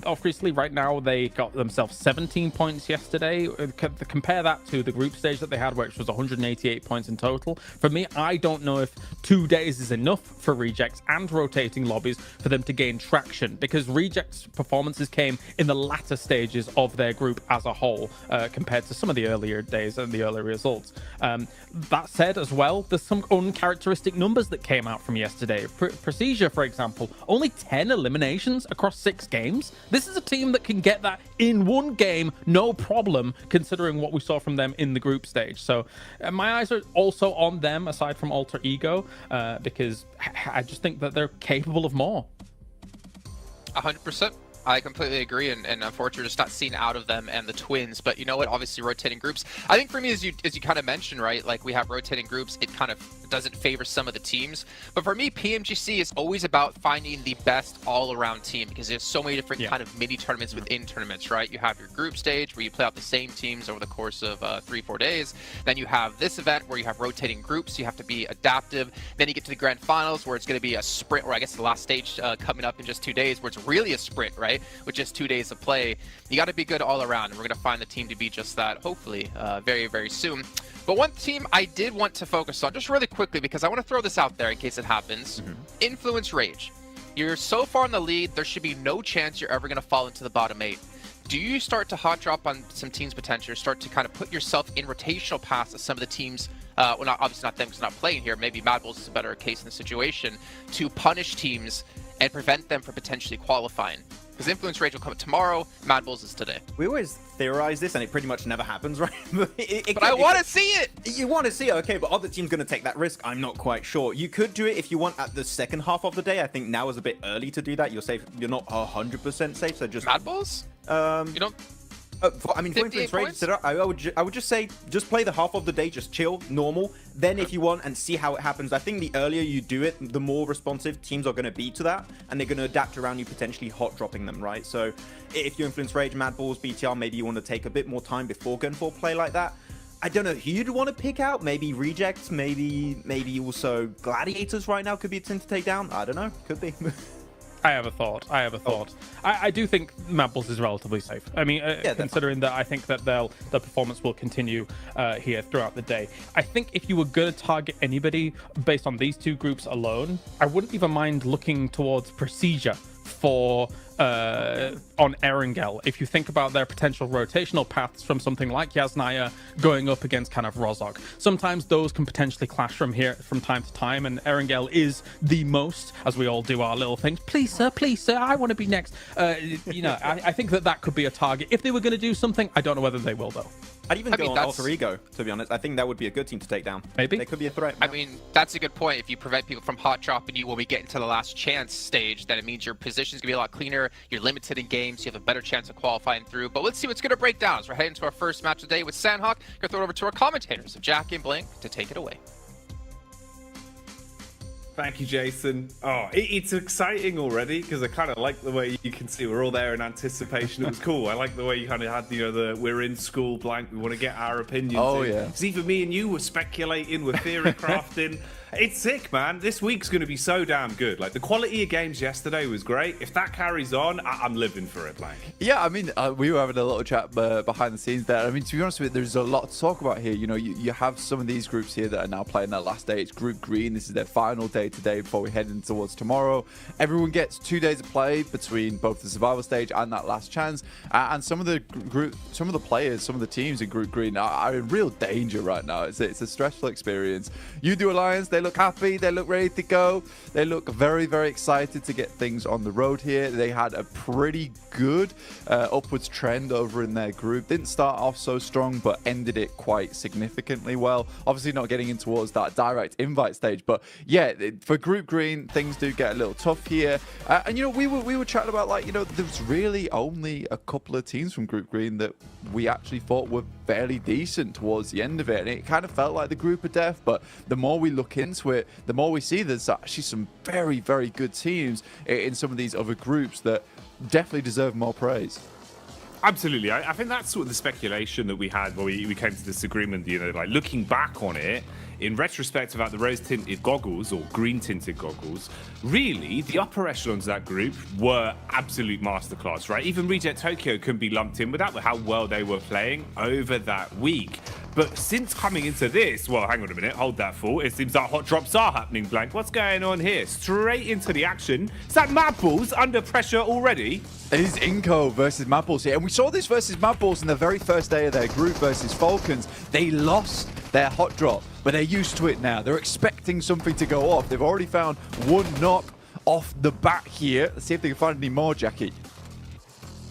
obviously right now they got themselves 17 points yesterday. Compare that to the group stage that they had, which was 188 points in total. For me, I don't know if 2 days is enough for Rejects and rotating lobbies for them to gain traction, because Rejects' performances came in the latter stages of their group as a whole compared to some of the earlier days and the early results. That said, as well, there's some uncharacteristic numbers that came out from yesterday. Procedure, for example, only 10 eliminations across 6 games. This is a team that can get that in 1 game, no problem, considering what we saw from them in the group stage. So my eyes are also on them, aside from Alter Ego, because I just think that they're capable of more. 100%. I completely agree, and unfortunately, just not seen out of them and the Twins. But you know what? Obviously, rotating groups. I think for me, as you kind of mentioned, right? Like, we have rotating groups. It kind of doesn't favor some of the teams. But for me, PMGC is always about finding the best all-around team, because there's so many different kind of mini tournaments within tournaments, right? You have your group stage where you play out the same teams over the course of 3-4 days. Then you have this event where you have rotating groups. You have to be adaptive. Then you get to the grand finals where it's going to be a sprint, or I guess the last stage coming up in just 2 days, where it's really a sprint, right? With just 2 days of play. You got to be good all around, and we're going to find the team to be just that, hopefully, very, very soon. But one team I did want to focus on, just really quickly, because I want to throw this out there in case it happens. Influence Rage. You're so far in the lead, there should be no chance you're ever going to fall into the bottom 8. Do you start to hot drop on some teams' potential, start to kind of put yourself in rotational paths of some of the teams, well, obviously not them because they're not playing here, maybe Mad Bulls is a better case in the situation, to punish teams and prevent them from potentially qualifying? Because Influence Rage will come tomorrow, Mad Bulls is today. We always theorize this, and it pretty much never happens, right? But I want to see it! You want to see it, okay, but are the teams going to take that risk? I'm not quite sure. You could do it if you want at the second half of the day. I think now is a bit early to do that. You're safe. You're not 100% safe, so just... Mad Bulls? You don't... I mean, for Influence Rage, I would just say, just play the half of the day, just chill, normal. Then if you want, and see how it happens. I think the earlier you do it, the more responsive teams are going to be to that, and they're going to adapt around you, potentially hot dropping them, right? So if you Influence Rage, Mad Bulls, BTR, maybe you want to take a bit more time before going for a play like that. I don't know who you'd want to pick out. Maybe Rejects, maybe also Gladiators right now could be a team to take down. I don't know. Could be. I have a thought. I do think Mad Bulls is relatively safe. I mean, considering that I think that their performance will continue here throughout the day. I think if you were going to target anybody based on these 2 groups alone, I wouldn't even mind looking towards Procedure for on Erangel. If you think about their potential rotational paths from something like Yasnaya going up against kind of Rozhok, sometimes those can potentially clash from time to time, and Erangel is the most, as we all do our little things. Please sir, I want to be next. I think that could be a target. If they were going to do something, I don't know whether they will though. I'd even go on Alter Ego, to be honest. I think that would be a good team to take down. Maybe. They could be a threat. I mean, that's a good point. If you prevent people from hot dropping you when we get into the last chance stage, then it means your position's going to be a lot cleaner. You're limited in games. You have a better chance of qualifying through. But let's see what's going to break down as we're heading to our first match of the day with Sandhawk. Going to throw it over to our commentators of Jack and Blink to take it away. Thank you, Jason. Oh, it's exciting already because I kind of like the way you can see we're all there in anticipation. It was cool. I like the way you kind of had, the we're in school blank. We want to get our opinions. Oh, in. yeah. Because even me and you were speculating, we're theory crafting. It's sick, man. This week's going to be so damn good. Like, the quality of games yesterday was great. If that carries on, I'm living for it, Blank. Yeah, I mean, we were having a little chat behind the scenes there. I mean, to be honest with you, there's a lot to talk about here. You have some of these groups here that are now playing their last day. It's Group Green. This is their final day today before we head in towards tomorrow. Everyone gets 2 days of play between both the survival stage and that last chance. And some of the players, some of the teams in Group Green are in real danger right now. It's a stressful experience. U2 Alliance, they look happy, they look ready to go, they look very, very excited to get things on the road here. They had a pretty good upwards trend over in their group. Didn't start off so strong, but ended it quite significantly well. Obviously not getting in towards that direct invite stage, but yeah, for Group Green, things do get a little tough here. And we were chatting about, like, there's really only a couple of teams from Group Green that we actually thought were fairly decent towards the end of it, and it kind of felt like the group of death. But the more we look into it, the more we see there's actually some very, very good teams in some of these other groups that definitely deserve more praise. Absolutely. I think that's sort of the speculation that we had when we came to this agreement, like looking back on it, in retrospect about the rose-tinted goggles or green-tinted goggles, really, the upper echelons of that group were absolute masterclass, right? Even Reject Tokyo can be lumped in with that, with how well they were playing over that week. But since coming into this, well, hang on a minute, hold that thought. It seems that hot drops are happening, Blank. What's going on here? Straight into the action. Is that Mad Balls under pressure already? It is Inco versus Mad Balls here. And we saw this versus Mad Balls in the very first day of their group versus Falcons. They lost their hot drop, but they're used to it now. They're expecting something to go off. They've already found one knock off the bat here. Let's see if they can find any more, Jackie.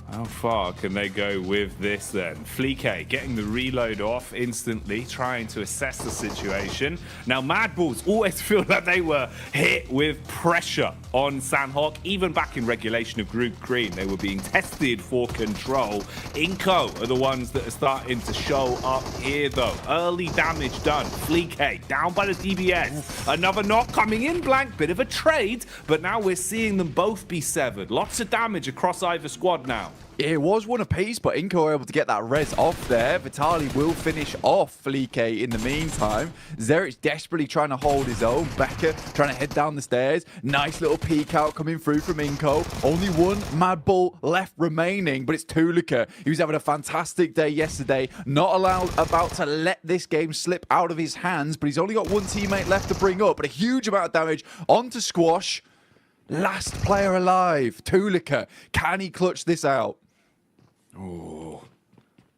How far can they go with this then? Fleek getting the reload off instantly, trying to assess the situation. Now, Mad Balls always feel like they were hit with pressure on Sandhawk. Even back in regulation of Group Green, they were being tested for control. Inco are the ones that are starting to show up here, though. Early damage done. Fleek down by the DBS. Another knock coming in, Blank. Bit of a trade, but now we're seeing them both be severed. Lots of damage across either squad now. It was one apiece, but Inco were able to get that res off there. Vitali will finish off Fleek in the meantime. Zerich desperately trying to hold his own. Becker trying to head down the stairs. Nice little peek out coming through from Inco. Only one Mad Bull left remaining, but it's Tulika. He was having a fantastic day yesterday. Not about to let this game slip out of his hands, but he's only got one teammate left to bring up. But a huge amount of damage onto Squash. Last player alive, Tulika. Can he clutch this out? Oh,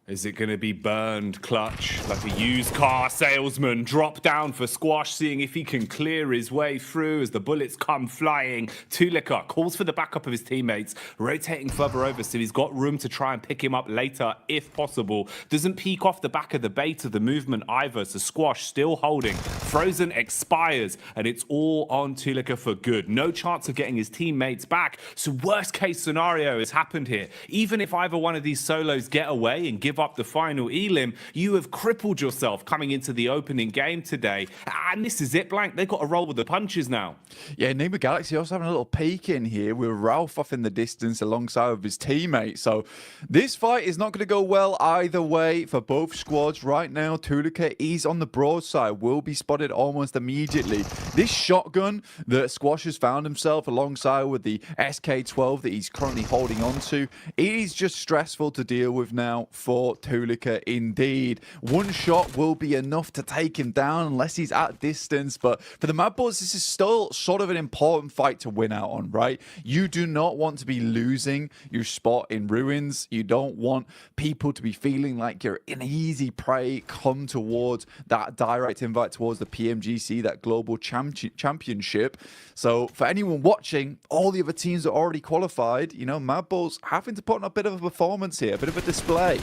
is it going to be burned clutch like a used car salesman? Drop down for Squash, seeing if he can clear his way through as the bullets come flying. Tulika calls for the backup of his teammates, rotating further over so he's got room to try and pick him up later if possible. Doesn't peek off the back of the bait of the movement either, so Squash still holding. Frozen expires, and it's all on Tulika for good. No chance of getting his teammates back, so worst case scenario has happened here. Even if either one of these solos get away and give up the final elim, you have crippled yourself coming into the opening game today. And this is it, Blank. They've got to roll with the punches now. Yeah, Neighbor Galaxy also having a little peek in here with Ralph off in the distance alongside with his teammate. So this fight is not going to go well either way for both squads right now. Tulika is on the broadside, will be spotted almost immediately. This shotgun that Squash has found himself alongside with the SK-12 that he's currently holding on to, it is just stressful to deal with now for for Tulika indeed. One shot will be enough to take him down unless he's at distance, but for the Mad Bulls, this is still sort of an important fight to win out on, right? You do not want to be losing your spot in Ruins. You don't want people to be feeling like you're an easy prey come towards that direct invite towards the PMGC, that global championship. So for anyone watching, all the other teams are already qualified. You know, Mad Bulls having to put on a bit of a performance here, a bit of a display.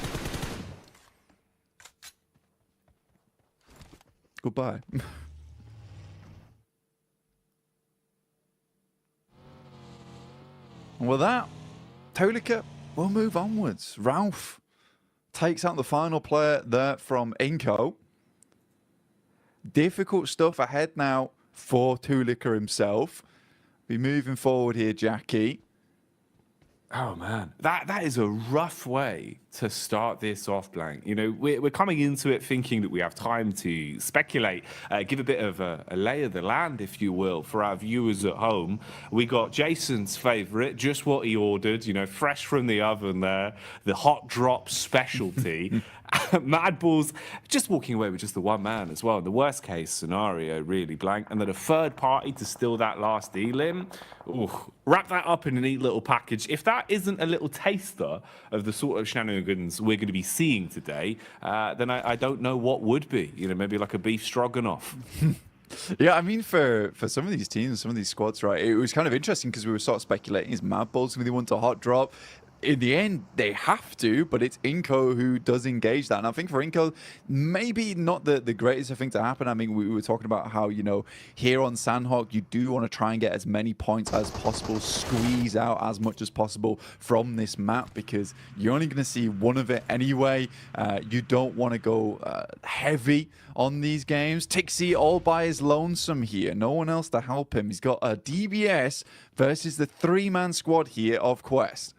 Goodbye. And with that, Tulika will move onwards. Ralph takes out the final player there from Inco. Difficult stuff ahead now for Tulika himself. Be moving forward here, Jackie. Oh man, that is a rough way to start this off, Blank. You know, we're coming into it thinking that we have time to speculate, give a bit of a lay of the land, if you will, for our viewers at home. We got Jason's favourite, just what he ordered, you know, fresh from the oven there, the hot drop specialty. Mad Bulls just walking away with just the one man as well. The worst case scenario, really, Blank. And then a third party to steal that last elim. Ooh, wrap that up in a neat little package. If that isn't a little taster of the sort of shenanigans we're going to be seeing today, then I don't know what would be. You know, maybe like a beef stroganoff. Yeah, I mean, for some of these teams, some of these squads, right, it was kind of interesting because we were sort of speculating, is Mad Bulls going to want a hot drop? In the end, they have to, but it's Inco who does engage that. And I think for Inco, maybe not the greatest thing to happen. I mean, we were talking about how, you know, here on Sandhawk, you do want to try and get as many points as possible, squeeze out as much as possible from this map, because you're only going to see one of it anyway. You don't want to go heavy on these games. Tixie all by his lonesome here. No one else to help him. He's got a DBS versus the three-man squad here of Quest.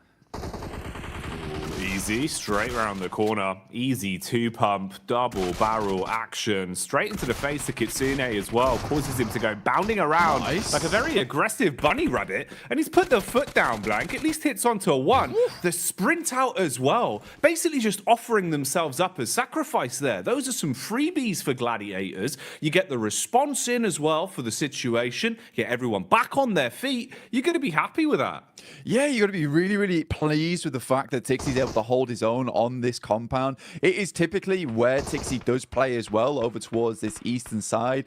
Easy, straight around the corner. Easy two-pump, double barrel action. Straight into the face of Kitsune as well. Causes him to go bounding around like a very aggressive bunny rabbit. And he's put the foot down, Blank. At least hits onto a one. The sprint out as well. Basically just offering themselves up as sacrifice there. Those are some freebies for Gladiators. You get the response in as well for the situation. Get everyone back on their feet. You're going to be happy with that. Yeah, you got to be really, really pleased with the fact that Tixie's able to hold his own on this compound. It is typically where Tixie does play as well, over towards this eastern side,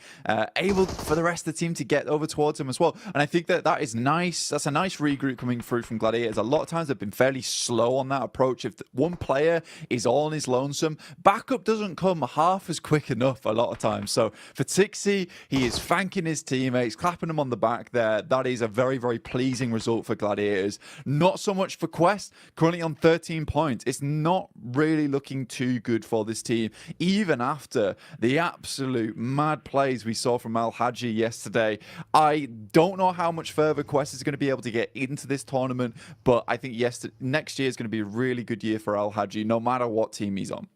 able for the rest of the team to get over towards him as well. And I think that is nice. That's a nice regroup coming through from Gladiators. A lot of times they've been fairly slow on that approach. If one player is all on his lonesome, backup doesn't come half as quick enough a lot of times. So for Tixie, he is thanking his teammates, clapping them on the back there. That is a very, very pleasing result for Gladiators. Not so much for Quest, currently on 13 points. It's not really looking too good for this team, even after the absolute mad plays we saw from Al Haji yesterday. I don't know how much further Quest is going to be able to get into this tournament, but I think next year is going to be a really good year for Al Haji, no matter what team he's on.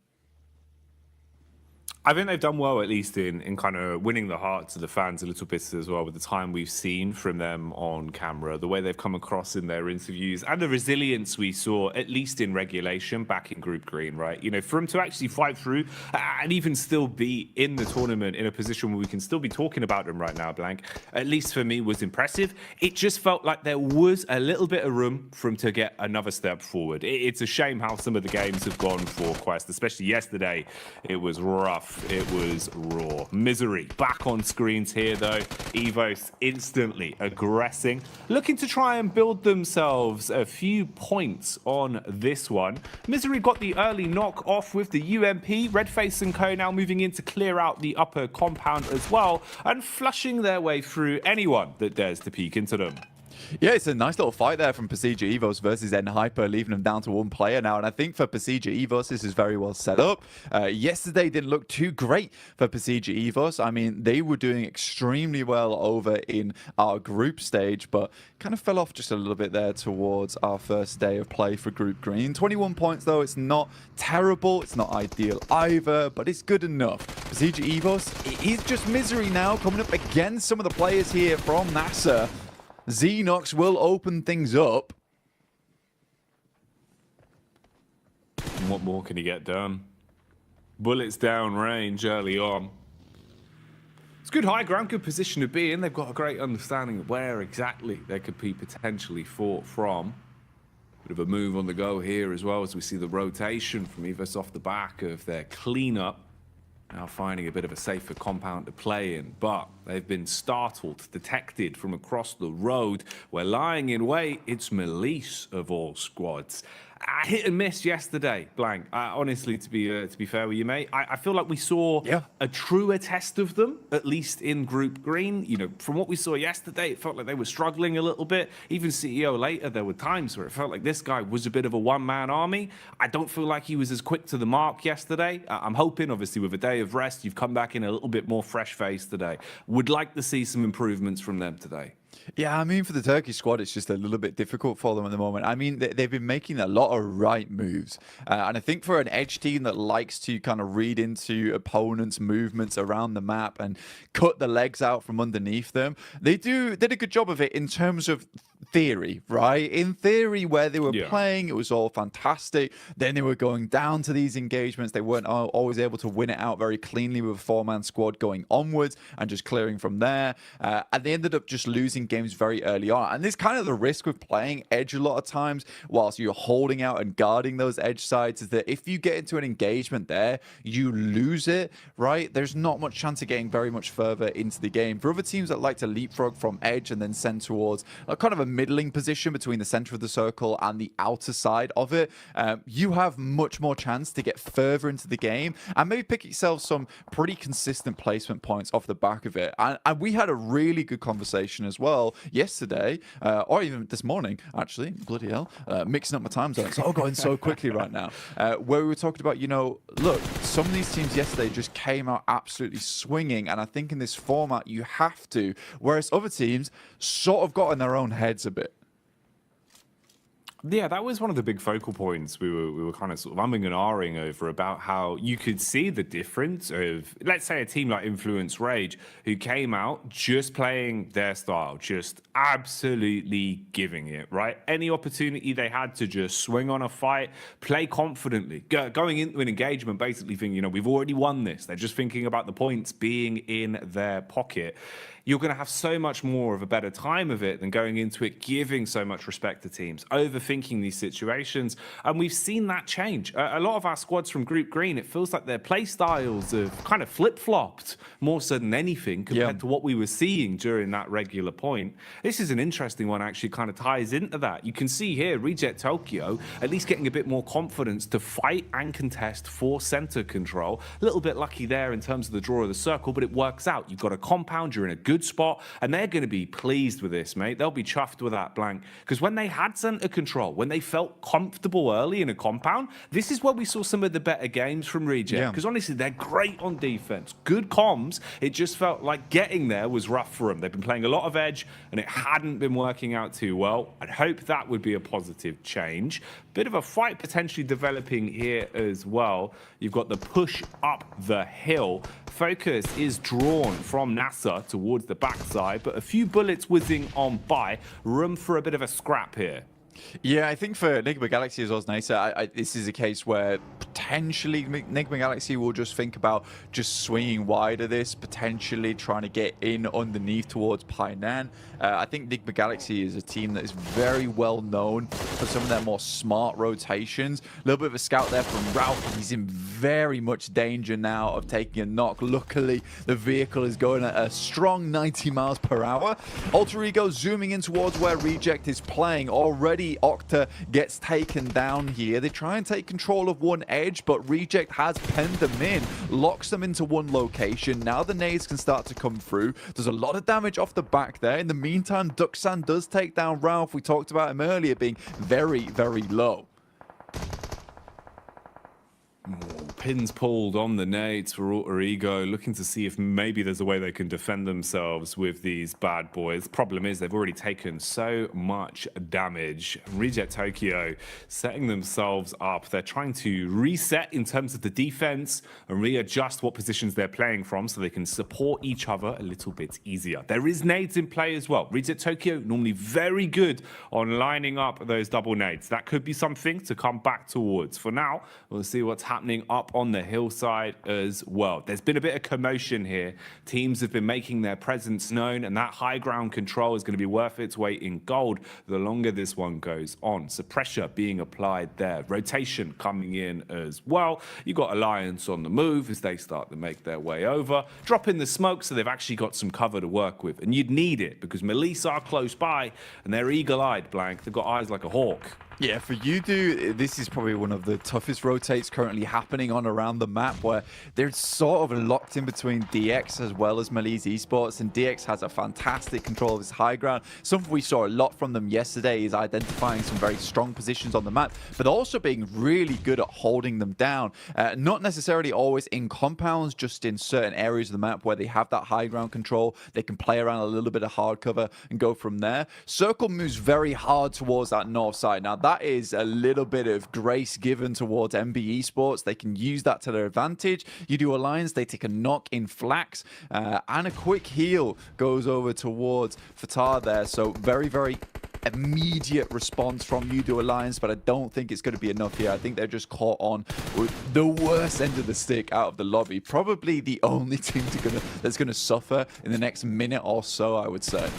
I think they've done well, at least in kind of winning the hearts of the fans a little bit as well, with the time we've seen from them on camera, the way they've come across in their interviews, and the resilience we saw, at least in regulation, back in Group Green, right? You know, for them to actually fight through and even still be in the tournament in a position where we can still be talking about them right now, Blank, at least for me, was impressive. It just felt like there was a little bit of room for them to get another step forward. It's a shame how some of the games have gone for Quest, especially yesterday. It was rough. It was raw. Misery back on screens here, though. Evos instantly aggressing, looking to try and build themselves a few points on this one. Misery got the early knock off with the UMP. Redface and Co now moving in to clear out the upper compound as well, and flushing their way through anyone that dares to peek into them. Yeah, it's a nice little fight there from Pasija Evos versus N-Hyper, leaving them down to one player now. And I think for Pasija Evos, this is very well set up. Yesterday didn't look too great for Pasija Evos. I mean, they were doing extremely well over in our group stage, but kind of fell off just a little bit there towards our first day of play for Group Green. 21 points, though. It's not terrible. It's not ideal either, but it's good enough. Pasija Evos, it is just Misery now coming up against some of the players here from NASA. Xenox will open things up. what more can he get done? Bullets down range early on. It's good high ground, good position to be in. They've got a great understanding of where exactly they could be potentially fought from. Bit of a move on the go here as well as we see the rotation from Evos off the back of their cleanup. Now finding a bit of a safer compound to play in, but they've been startled, detected from across the road. We're lying in wait. It's Melise of all squads. I hit and miss yesterday, Blank. Honestly, to be fair with you, mate, I feel like we saw a truer test of them, at least in Group Green. You know, from what we saw yesterday, it felt like they were struggling a little bit. Even CEO later, there were times where it felt like this guy was a bit of a one-man army. I don't feel like he was as quick to the mark yesterday. I'm hoping, obviously, with a day of rest, you've come back in a little bit more fresh-faced today. Would like to see some improvements from them today. Yeah, I mean, for the Turkish squad, it's just a little bit difficult for them at the moment. I mean, they've been making a lot of right moves. And I think for an Edge team that likes to kind of read into opponents' movements around the map and cut the legs out from underneath them, they did a good job of it in terms of theory, right? In theory, where they were playing, it was all fantastic. Then they were going down to these engagements. They weren't always able to win it out very cleanly with a four-man squad going onwards and just clearing from there. And they ended up just losing games very early on. And this kind of the risk with playing Edge a lot of times whilst you're holding out and guarding those Edge sides is that if you get into an engagement there, you lose it, right? There's not much chance of getting very much further into the game. For other teams that like to leapfrog from Edge and then send towards kind of a middling position between the center of the circle and the outer side of it, you have much more chance to get further into the game and maybe pick yourself some pretty consistent placement points off the back of it. And we had a really good conversation as well yesterday, or even this morning, actually, bloody hell, mixing up my time zones. It's all going so quickly right now, where we were talking about, you know, look, some of these teams yesterday just came out absolutely swinging, and I think in this format you have to, whereas other teams sort of got in their own heads a bit. Yeah, that was one of the big focal points we were kind of sort of umming and ahhing over, about how you could see the difference of, let's say, a team like Influence Rage, who came out just playing their style, just absolutely giving it, right? Any opportunity they had to just swing on a fight, play confidently, going into an engagement, basically thinking, you know, we've already won this. They're just thinking about the points being in their pocket. You're going to have so much more of a better time of it than going into it giving so much respect to teams, overthinking these situations. And we've seen that change. A lot of our squads from Group Green, it feels like their play styles have kind of flip-flopped more so than anything compared to what we were seeing during that regular point. This is an interesting one, actually kind of ties into that. You can see here, Reject Tokyo at least getting a bit more confidence to fight and contest for center control. A little bit lucky there in terms of the draw of the circle, but it works out. You've got a compound, you're in a good spot, and they're going to be pleased with this, mate. They'll be chuffed with that, Blank, because when they had center control, when they felt comfortable early in a compound, this is where we saw some of the better games from Reject, because honestly, they're great on defense, good comms. It just felt like getting there was rough for them. They've been playing a lot of Edge, and it hadn't been working out too well. I'd hope that would be a positive change. Bit of a fight potentially developing here as well. You've got the push up the hill. Focus is drawn from NASA towards the backside, but a few bullets whizzing on by. Room for a bit of a scrap here. Yeah, I think for Enigma Galaxy as well as NASA, this is a case where potentially Enigma Galaxy will just think about just swinging wide of this, potentially trying to get in underneath towards Painan. I think Enigma Galaxy is a team that is very well known for some of their more smart rotations. A little bit of a scout there from Ralph. He's in very much danger now of taking a knock. Luckily, the vehicle is going at a strong 90 miles per hour. Alter Ego zooming in towards where Reject is playing. Already, Octa gets taken down here. They try and take control of one edge, but Reject has penned them in, locks them into one location. Now the nades can start to come through. There's a lot of damage off the back there. In the meantime, Duxan does take down Ralph. We talked about him earlier being very, very low. Pins pulled on the nades for Alter Ego, looking to see if maybe there's a way they can defend themselves with these bad boys. Problem is they've already taken so much damage. Reject Tokyo setting themselves up. They're trying to reset in terms of the defense and readjust what positions they're playing from so they can support each other a little bit easier. There is nades in play as well. Reject Tokyo normally very good on lining up those double nades. That could be something to come back towards. For now, we'll see what's happening up on the hillside as well. There's been a bit of commotion here. Teams have been making their presence known, and that high ground control is going to be worth its weight in gold the longer this one goes on. So pressure being applied there. Rotation coming in as well. You got Alliance on the move as they start to make their way over. Drop in the smoke so they've actually got some cover to work with. And you'd need it because Melisse are close by and they're eagle-eyed, Blank. They've got eyes like a hawk. Yeah, for Yudu, this is probably one of the toughest rotates currently happening on around the map, where they're sort of locked in between DX as well as Melisse Esports, and DX has a fantastic control of his high ground. Something we saw a lot from them yesterday is identifying some very strong positions on the map, but also being really good at holding them down. Not necessarily always in compounds, just in certain areas of the map where they have that high ground control. They can play around a little bit of hard cover and go from there. Circle moves very hard towards that north side. Now, that is a little bit of grace given towards MB Esports. They can use that to their advantage. You do Alliance, they take a knock in Flax, and a quick heal goes over towards Fatar there. So very, very immediate response from Yudu Alliance, but I don't think it's going to be enough here. I think they're just caught on with the worst end of the stick out of the lobby. Probably the only team that's going to suffer in the next minute or so, I would say.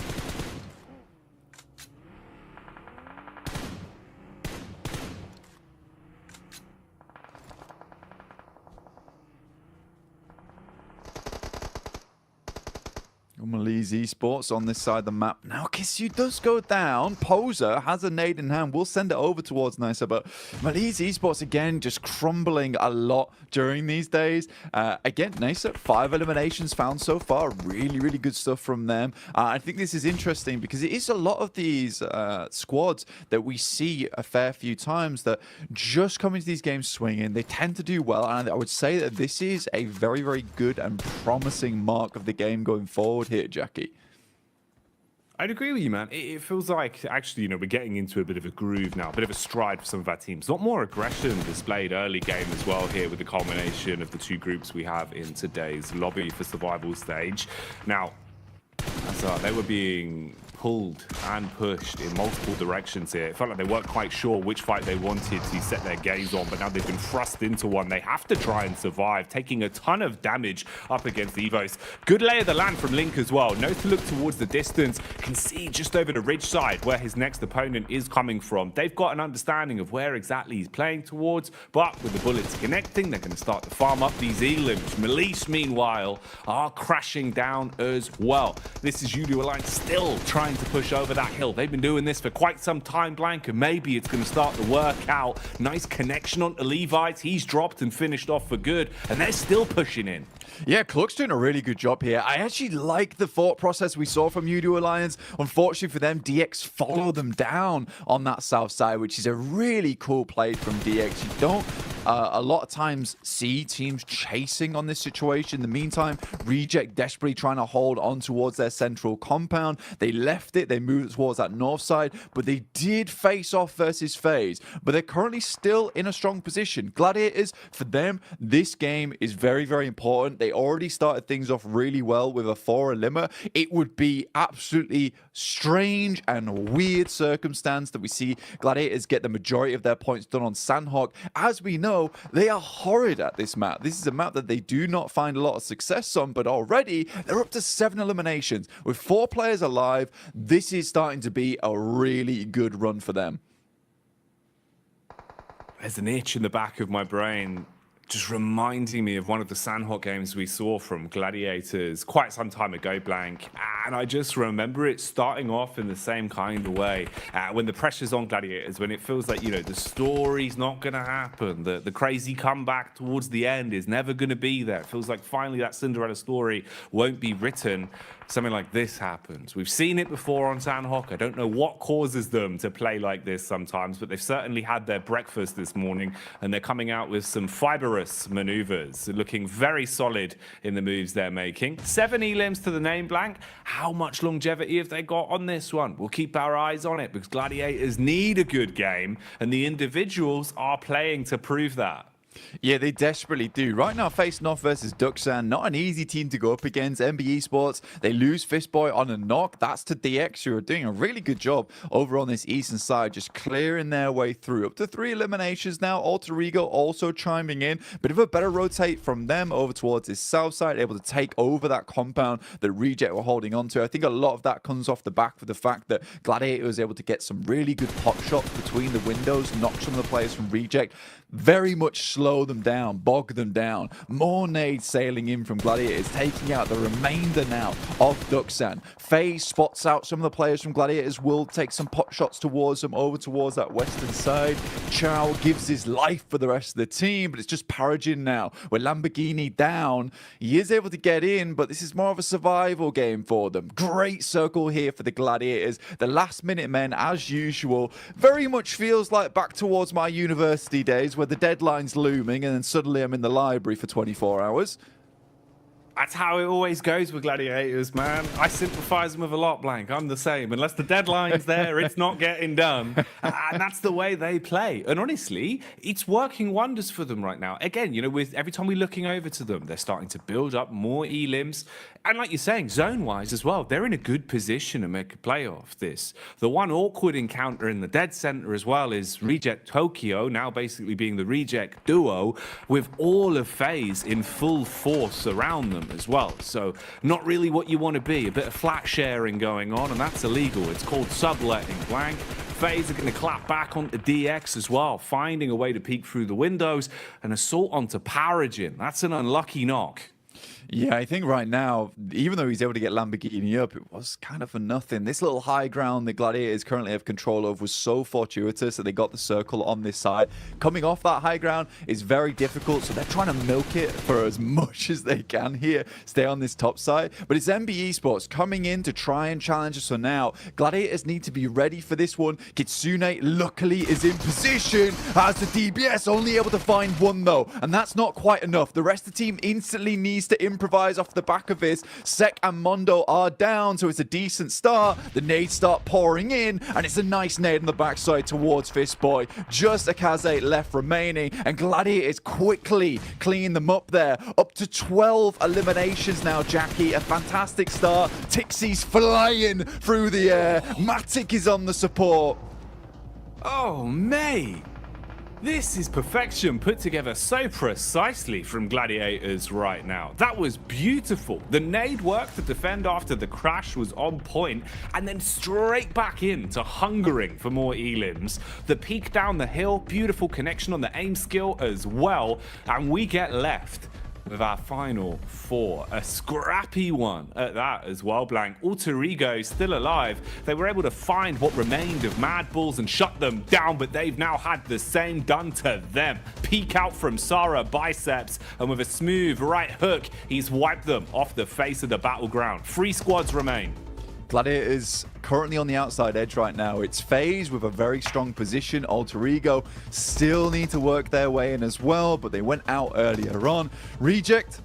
Melisse Esports on this side of the map. Now, Kisyu does go down. Poser has a nade in hand. We'll send it over towards Nisa, but Melisse Esports, again, just crumbling a lot during these days. Again, Nisa, 5 eliminations found so far. Really, really good stuff from them. I think this is interesting because it is a lot of these squads that we see a fair few times that just come into these games swinging. They tend to do well, and I would say that this is a very, very good and promising mark of the game going forward here, Jackie. I'd agree with you, man. It feels like, actually, we're getting into a bit of a groove now, a bit of a stride for some of our teams. A lot more aggression displayed early game as well here with the culmination of the two groups we have in today's lobby for survival stage. Now, they were being pulled and pushed in multiple directions here. It felt like they weren't quite sure which fight they wanted to set their gaze on, but now they've been thrust into one. They have to try and survive, taking a ton of damage up against Evos. Good lay of the land from Link as well. Knows to look towards the distance, can see just over the ridge side where his next opponent is coming from. They've got an understanding of where exactly he's playing towards, but with the bullets connecting, they're going to start to farm up these elims. Melisse, meanwhile, are crashing down as well. This is Yudu Alliance still trying to push over that hill. They've been doing this for quite some time, Blank, and maybe it's going to start to work out. Nice connection onto Levites. He's dropped and finished off for good, and they're still pushing in. Yeah, Cluck's doing a really good job here. I actually like the thought process we saw from Yudu Alliance. Unfortunately for them, DX followed them down on that south side, which is a really cool play from DX. You don't a lot of times see teams chasing on this situation. In the meantime, Reject desperately trying to hold on towards their central compound. They left it, they moved towards that north side, but they did face off versus FaZe. But they're currently still in a strong position. Gladiators, for them, this game is very, very important. They already started things off really well with a 4 limmer. It would be absolutely strange and weird circumstance that we see Gladiators get the majority of their points done on Sandhawk. As we know, they are horrid at this map. This is a map that they do not find a lot of success on, but already they're up to 7 eliminations. With 4 players alive, this is starting to be a really good run for them. There's an itch in the back of my brain just reminding me of one of the Sandhawk games we saw from Gladiators quite some time ago, Blank. And I just remember it starting off in the same kind of way. When the pressure's on Gladiators, when it feels like, the story's not going to happen. The crazy comeback towards the end is never going to be there. It feels like finally that Cinderella story won't be written. Something like this happens. We've seen it before on Sandhawk. I don't know what causes them to play like this sometimes, but they've certainly had their breakfast this morning, and they're coming out with some fiber numerous maneuvers, looking very solid in the moves they're making. 7 elims to the name, Blank. How much longevity have they got on this one? We'll keep our eyes on it because Gladiators need a good game, and the individuals are playing to prove that. Yeah, they desperately do. Right now, facing off versus Duxan, not an easy team to go up against. MBE Sports, they lose Fistboy on a knock. That's to DX, who are doing a really good job over on this eastern side, just clearing their way through. Up to 3 eliminations now. Alter Ego also chiming in. Bit of a better rotate from them over towards this south side, able to take over that compound that Reject were holding on to. I think a lot of that comes off the back of the fact that Gladiator was able to get some really good pot shots between the windows, knock some of the players from Reject. Very much slow them down, bog them down. More nades sailing in from Gladiators, taking out the remainder now of Duxan. FaZe spots out some of the players from Gladiators, will take some pot shots towards them, over towards that western side. Chow gives his life for the rest of the team, but it's just Paragin now. With Lamborghini down, he is able to get in, but this is more of a survival game for them. Great circle here for the Gladiators. The last minute men, as usual, very much feels like back towards my university days, where the deadline's looming and then suddenly I'm in the library for 24 hours. That's how it always goes with Gladiators, man. I sympathize with a lot, Blank. I'm the same. Unless the deadline's there, it's not getting done. And that's the way they play. And honestly, it's working wonders for them right now. Again, you know, with every time we're looking over to them, they're starting to build up more elims. And like you're saying, zone-wise as well, they're in a good position to make a play off this. The one awkward encounter in the dead center as well is Reject Tokyo, now basically being the Reject duo, with all of FaZe in full force around them as well. So not really what you want to be. A bit of flat sharing going on, and that's illegal. It's called subletting, Blank. FaZe are going to clap back onto DX as well, finding a way to peek through the windows. An assault onto Paragin. That's an unlucky knock. Yeah, I think right now, even though he's able to get Lamborghini up, it was kind of for nothing. This little high ground that Gladiators currently have control of was so fortuitous that they got the circle on this side. Coming off that high ground is very difficult, so they're trying to milk it for as much as they can here, stay on this top side. But it's MBE Sports coming in to try and challenge us for now. Gladiators need to be ready for this one. Kitsune luckily is in position as the DBS, only able to find one though, and that's not quite enough. The rest of the team instantly needs to improvise off the back of this. Sek and Mondo are down, so it's a decent start. The nades start pouring in, and it's a nice nade on the backside towards Fistboy. Just a Kaze left remaining, and Gladiators quickly clean them up there. Up to 12 eliminations now, Jackie. A fantastic start. Tixie's flying through the air. Matic is on the support. Oh, mate. This is perfection put together so precisely from Gladiators right now. That was beautiful. The nade work to defend after the crash was on point, and then straight back into hungering for more elims. The peek down the hill, beautiful connection on the aim skill as well, and we get left with our final 4. A scrappy one at that as well, Blank. Alter Ego still alive. They were able to find what remained of Mad Bulls and shut them down, but they've now had the same done to them. Peek out from Sarah Biceps, and with a smooth right hook, he's wiped them off the face of the battleground. 3 squads remain. Gladiators currently on the outside edge right now. It's FaZe with a very strong position. Alter Ego still need to work their way in as well, but they went out earlier on. Reject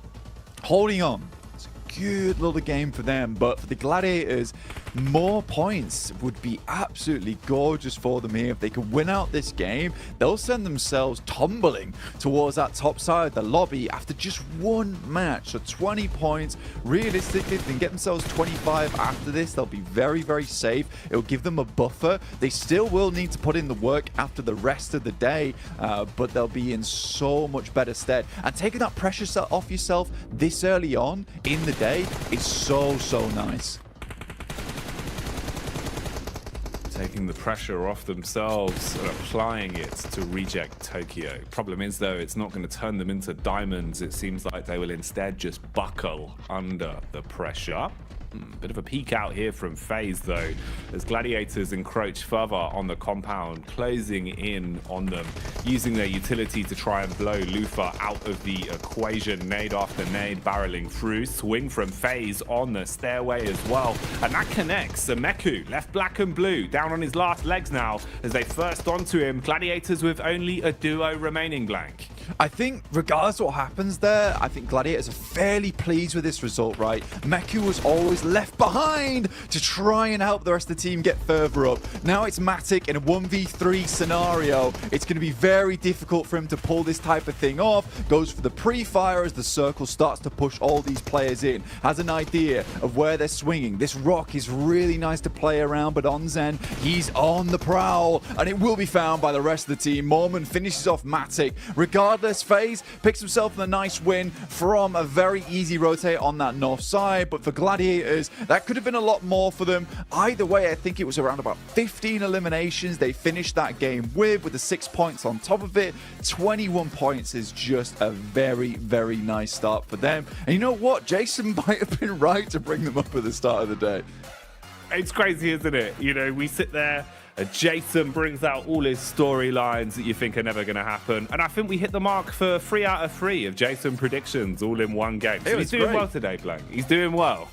holding on. It's a good little game for them, but for the Gladiators, more points would be absolutely gorgeous for them here. If they could win out this game, they'll send themselves tumbling towards that top side of the lobby after just one match. So 20 points. Realistically, if they can get themselves 25 after this, they'll be very, very safe. It'll give them a buffer. They still will need to put in the work after the rest of the day, but they'll be in so much better stead. And taking that pressure off yourself this early on in the day is so, so nice. Taking the pressure off themselves and applying it to Reject Tokyo. Problem is, though, it's not going to turn them into diamonds. It seems like they will instead just buckle under the pressure. Bit of a peek out here from FaZe, though, as Gladiators encroach further on the compound, closing in on them, using their utility to try and blow Lufa out of the equation. Nade after nade barreling through. Swing from FaZe on the stairway as well. And that connects. Sameku left black and blue, down on his last legs now as they first onto him. Gladiators with only a duo remaining, Blank. I think regardless of what happens there, I think Gladiators are fairly pleased with this result, right? Meku was always left behind to try and help the rest of the team get further up. Now it's Matic in a 1v3 scenario. It's going to be very difficult for him to pull this type of thing off. Goes for the pre-fire as the circle starts to push all these players in. Has an idea of where they're swinging. This rock is really nice to play around, but Onzen, he's on the prowl, and it will be found by the rest of the team. Mormon finishes off Matic. Regardless, FaZe picks himself a nice win from a very easy rotate on that north side, but for Gladiators, that could have been a lot more for them. Either way, I think it was around about 15 eliminations they finished that game with the 6 points on top of it. 21 points is just a very, very nice start for them. And you know what? Jason might have been right to bring them up at the start of the day. It's crazy, isn't it? You know, we sit there, Jason brings out all his storylines that you think are never going to happen. And I think we hit the mark for 3 out of 3 of Jason predictions all in one game. So he's doing well today, Blank. He's doing well.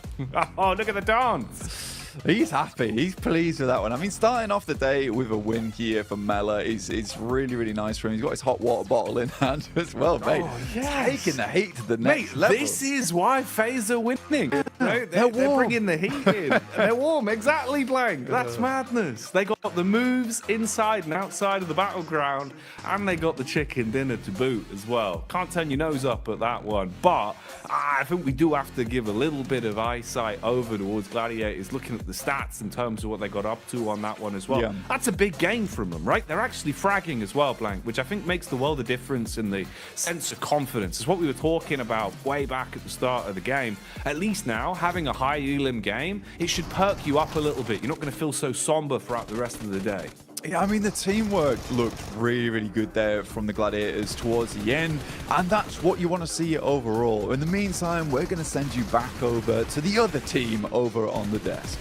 Oh, look at the dance. He's happy. He's pleased with that one. I mean, starting off the day with a win here for Mela is really, really nice for him. He's got his hot water bottle in hand as well, mate. Oh, yes. Taking the heat to the next level. This is why FaZe are winning. Right? They're bringing the heat in. They're warm. Exactly, Blank. That's madness. They got the moves inside and outside of the battleground, and they got the chicken dinner to boot as well. Can't turn your nose up at that one. But I think we do have to give a little bit of eyesight over towards Gladiators, looking at the stats in terms of what they got up to on that one as well. Yeah. That's a big game from them, right? They're actually fragging as well, Blank, which I think makes the world of difference in the sense of confidence. It's what we were talking about way back at the start of the game. At least now, having a high elim game, it should perk you up a little bit. You're not going to feel so somber throughout the rest of the day. Yeah, I mean, the teamwork looked really, really good there from the Gladiators towards the end, and that's what you want to see overall. In the meantime, we're going to send you back over to the other team over on the desk.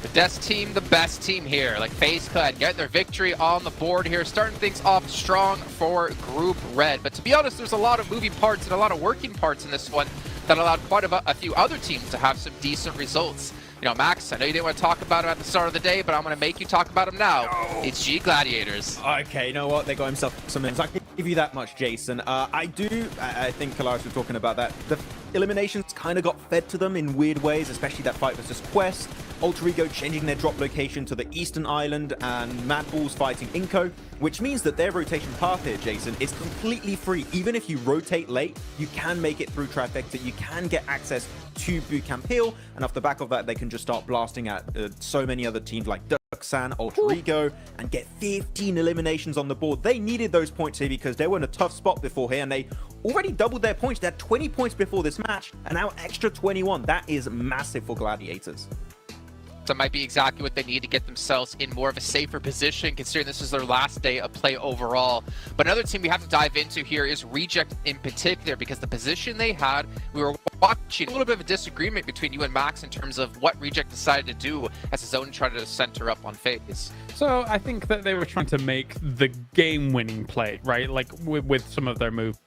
The desk team, the best team here. Like FaZe could get their victory on the board here, starting things off strong for Group Red. But to be honest, there's a lot of moving parts and a lot of working parts in this one that allowed quite a few other teams to have some decent results. You know, Max, I know you didn't want to talk about him at the start of the day, but I'm going to make you talk about him now. No. It's G Gladiators. Okay, you know what? They got himself some wins. I can give you that much, Jason. I think Kalaris was talking about that. The eliminations kind of got fed to them in weird ways, especially that fight versus Quest. Alter Ego changing their drop location to the Eastern Island, and Mad Bulls fighting Inko, which means that their rotation path here, Jason, is completely free. Even if you rotate late, you can make it through Trifecta. You can get access to Bootcamp Hill, and off the back of that, they can just start blasting at so many other teams like Duxan, Alter Ego, and get 15 eliminations on the board. They needed those points here because they were in a tough spot before here, and they already doubled their points. They had 20 points before this match, and now extra 21. That is massive for Gladiators. That might be exactly what they need to get themselves in more of a safer position, considering this is their last day of play overall. But another team we have to dive into here is Reject in particular, because the position they had, we were watching a little bit of a disagreement between you and Max in terms of what Reject decided to do as his own tried to center up on FaZe. So I think that they were trying to make the game-winning play, right? Like with some of their moves.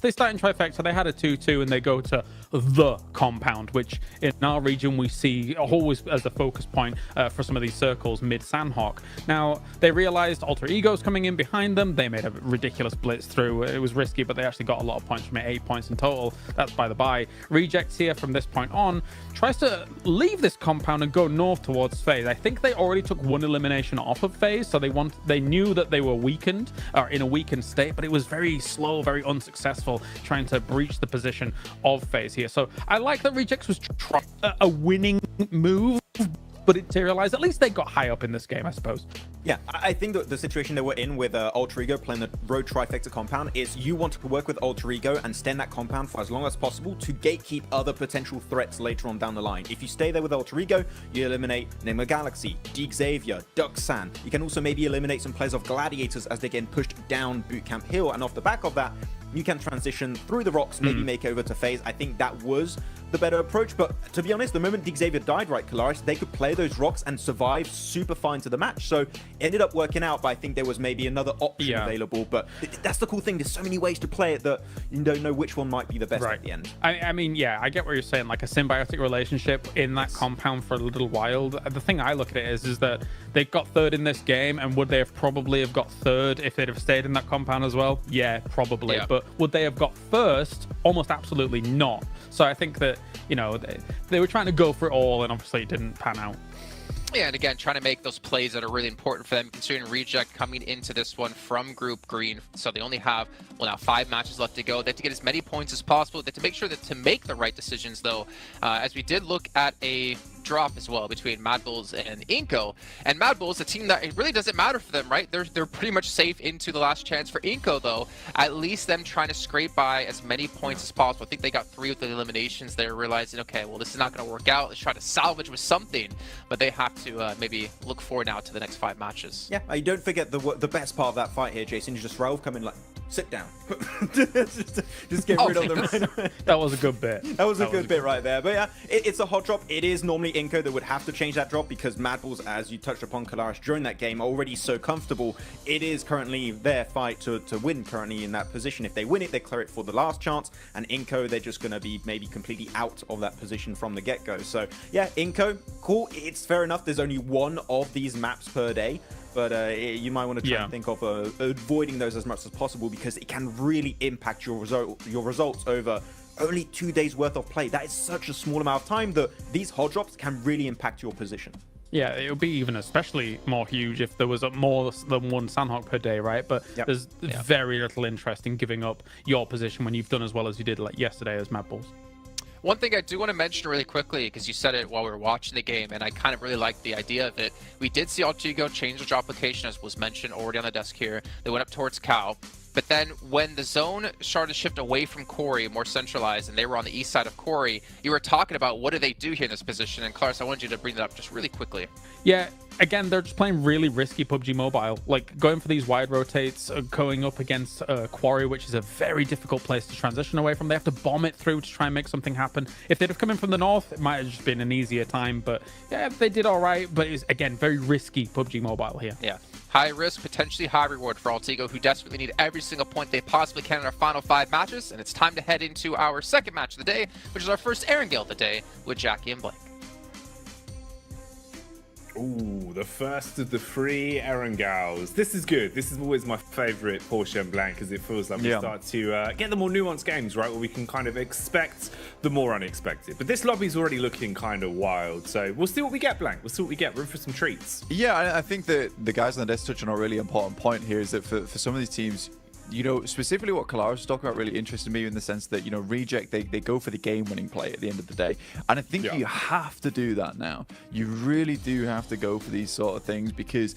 They start in Trifecta, they had a 2-2, and they go to the compound, which in our region we see always as a focus point for some of these circles mid-Sandhawk. Now, they realized Alter Ego's coming in behind them. They made a ridiculous blitz through. It was risky, but they actually got a lot of points from it, 8 points in total. That's by the by. Rejects here from this point on tries to leave this compound and go north towards FaZe. I think they already took one elimination off of FaZe, so they knew that they were weakened, or in a weakened state, but it was very slow, very unsuccessful trying to breach the position of FaZe here. So I like that Rejects was trying a winning move, but it materialized. At least they got high up in this game, I suppose. Yeah, I think that the situation that we're in with Alter Ego playing the Road Trifecta compound is you want to work with Alter Ego and stay in that compound for as long as possible to gatekeep other potential threats later on down the line. If you stay there with Alter Ego, you eliminate Nigma Galaxy, Deke Xavier, Duxan. You can also maybe eliminate some players of Gladiators as they're getting pushed down Bootcamp Hill, and off the back of that, you can transition through the rocks, maybe make over to phase. I think that was the better approach. But to be honest, the moment Xavier died, right, Kalaris, they could play those rocks and survive super fine to the match. So it ended up working out, but I think there was maybe another option available. But that's the cool thing. There's so many ways to play it that you don't know which one might be the best at the end. I mean, yeah, I get what you're saying, like a symbiotic relationship in that compound for a little while. The thing I look at it is that they got third in this game, and would they have probably have got third if they'd have stayed in that compound as well? Yeah, probably. Yeah. But would they have got first? Almost absolutely not. So I think that, you know, they were trying to go for it all, and obviously it didn't pan out. Yeah, and again, trying to make those plays that are really important for them, considering Reject coming into this one from Group Green. So they only have, well, now 5 matches left to go. They have to get as many points as possible. They have to make sure that to make the right decisions, though, as we did look at a drop as well between Mad Bulls and Inco. And Mad Bulls, a team that it really doesn't matter for them, right? They're pretty much safe into the last chance. For Inco, though, at least them trying to scrape by as many points as possible. I think they got 3 with the eliminations. They're realizing, okay, well, this is not going to work out. Let's try to salvage with something. But they have to maybe look forward now to the next 5 matches. Yeah, you don't forget the best part of that fight here, Jason. You just Rauf come in like, sit down. just get rid of them right away. That was a good bit. That was a good bit right there. But yeah, it's a hot drop. It is normally Inco that would have to change that drop because Mad Bulls, as you touched upon, Kalaris, during that game, are already so comfortable. It is currently their fight to win currently in that position. If they win it, they clear it for the last chance. And Inco, they're just going to be maybe completely out of that position from the get-go. So yeah, Inco, cool. It's fair enough. There's only 1 of these maps per day. But you might want to try and think of avoiding those as much as possible because it can really impact your results over only 2 days worth of play. That is such a small amount of time that these hot drops can really impact your position. Yeah, it would be even especially more huge if there was more than 1 Sandhawk per day, right? But there's very little interest in giving up your position when you've done as well as you did like yesterday as Mad Bulls. One thing I do want to mention really quickly, because you said it while we were watching the game, and I kind of really liked the idea of it. We did see Altigo change the drop location, as was mentioned already on the desk here. They went up towards Cow. But then when the zone started to shift away from Corey, more centralized, and they were on the east side of Corey, you were talking about what do they do here in this position. And Clarence, I wanted you to bring that up just really quickly. Yeah, again, they're just playing really risky PUBG Mobile. Like going for these wide rotates, going up against Quarry, which is a very difficult place to transition away from. They have to bomb it through to try and make something happen. If they'd have come in from the north, it might have just been an easier time. But yeah, they did all right. But it's, again, very risky PUBG Mobile here. Yeah. High risk, potentially high reward for Altigo, who desperately need every single point they possibly can in our final 5 matches. And it's time to head into our second match of the day, which is our first Erangel of the day with Jackie and Blake. Ooh, the first of the 3 Erangels. This is good. This is always my favorite Porsche and Blanc because it feels like we start to get the more nuanced games, right? Where we can kind of expect the more unexpected. But this lobby's already looking kind of wild. So we'll see what we get, Blanc. We'll see what we get. Room for some treats. Yeah, I think that the guys on the desk touch on a really important point here is that for some of these teams, you know, specifically what Kalaris was talking about really interested me in the sense that, you know, Reject, they go for the game-winning play at the end of the day. And I think you have to do that now. You really do have to go for these sort of things because,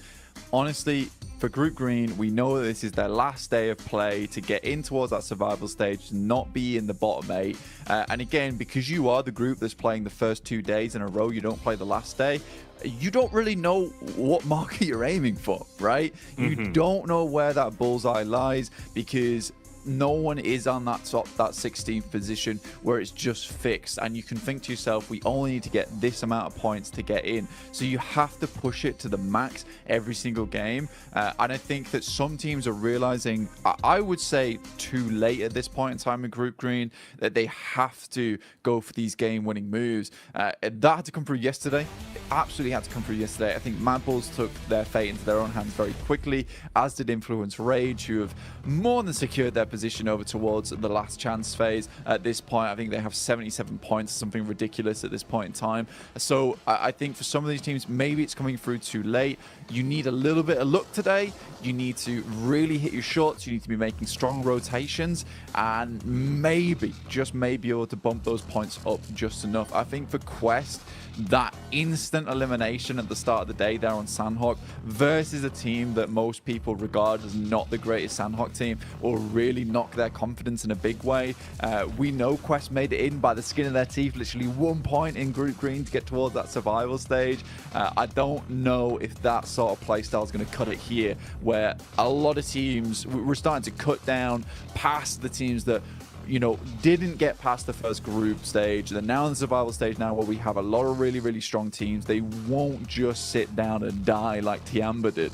honestly, for Group Green, we know that this is their last day of play to get in towards that survival stage, to not be in the bottom 8. And again, because you are the group that's playing the first 2 days in a row, you don't play the last day, you don't really know what marker you're aiming for, right? You don't know where that bullseye lies because no one is on that 16th position where it's just fixed, and you can think to yourself, we only need to get this amount of points to get in. So you have to push it to the max every single game, and I think that some teams are realizing, I would say too late at this point in time in Group Green, that they have to go for these game-winning moves. That had to come through yesterday. It absolutely had to come through yesterday. I think Mad Bulls took their fate into their own hands very quickly, as did Influence Rage, who have more than secured their position over towards the last chance phase. At this point, I think they have 77 points, something ridiculous at this point in time. So I think for some of these teams, maybe it's coming through too late. You need a little bit of luck today. You need to really hit your shots. You need to be making strong rotations and maybe, just maybe, able to bump those points up just enough. I think for Quest, that instant elimination at the start of the day there on Sandhawk versus a team that most people regard as not the greatest Sandhawk team will really really knock their confidence in a big way. We know Quest made it in by the skin of their teeth, literally 1 point in Group Green to get towards that survival stage. I don't know if that sort of playstyle is going to cut it here, where a lot of teams, we're starting to cut down past the teams that, you know, didn't get past the first group stage. They're now in the survival stage now, where we have a lot of really, really strong teams. They won't just sit down and die like Tiamba did.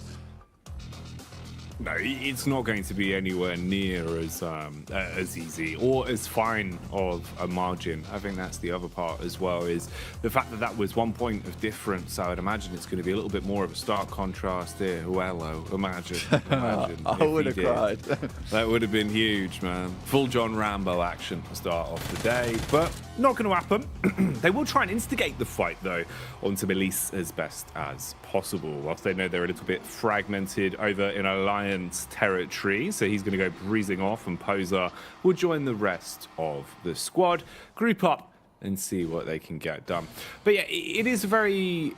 No, it's not going to be anywhere near as easy or as fine of a margin. I think that's the other part as well, is the fact that that was 1 point of difference. I would imagine it's going to be a little bit more of a stark contrast here. Hello, imagine. I would have cried. That would have been huge, man. Full John Rambo action to start off the day, but not going to happen. They will try and instigate the fight, though, onto Melise as best as possible, whilst they know they're a little bit fragmented over in Alliance territory. So he's going to go breezing off, and Poser will join the rest of the squad, group up and see what they can get done. But yeah, it is a very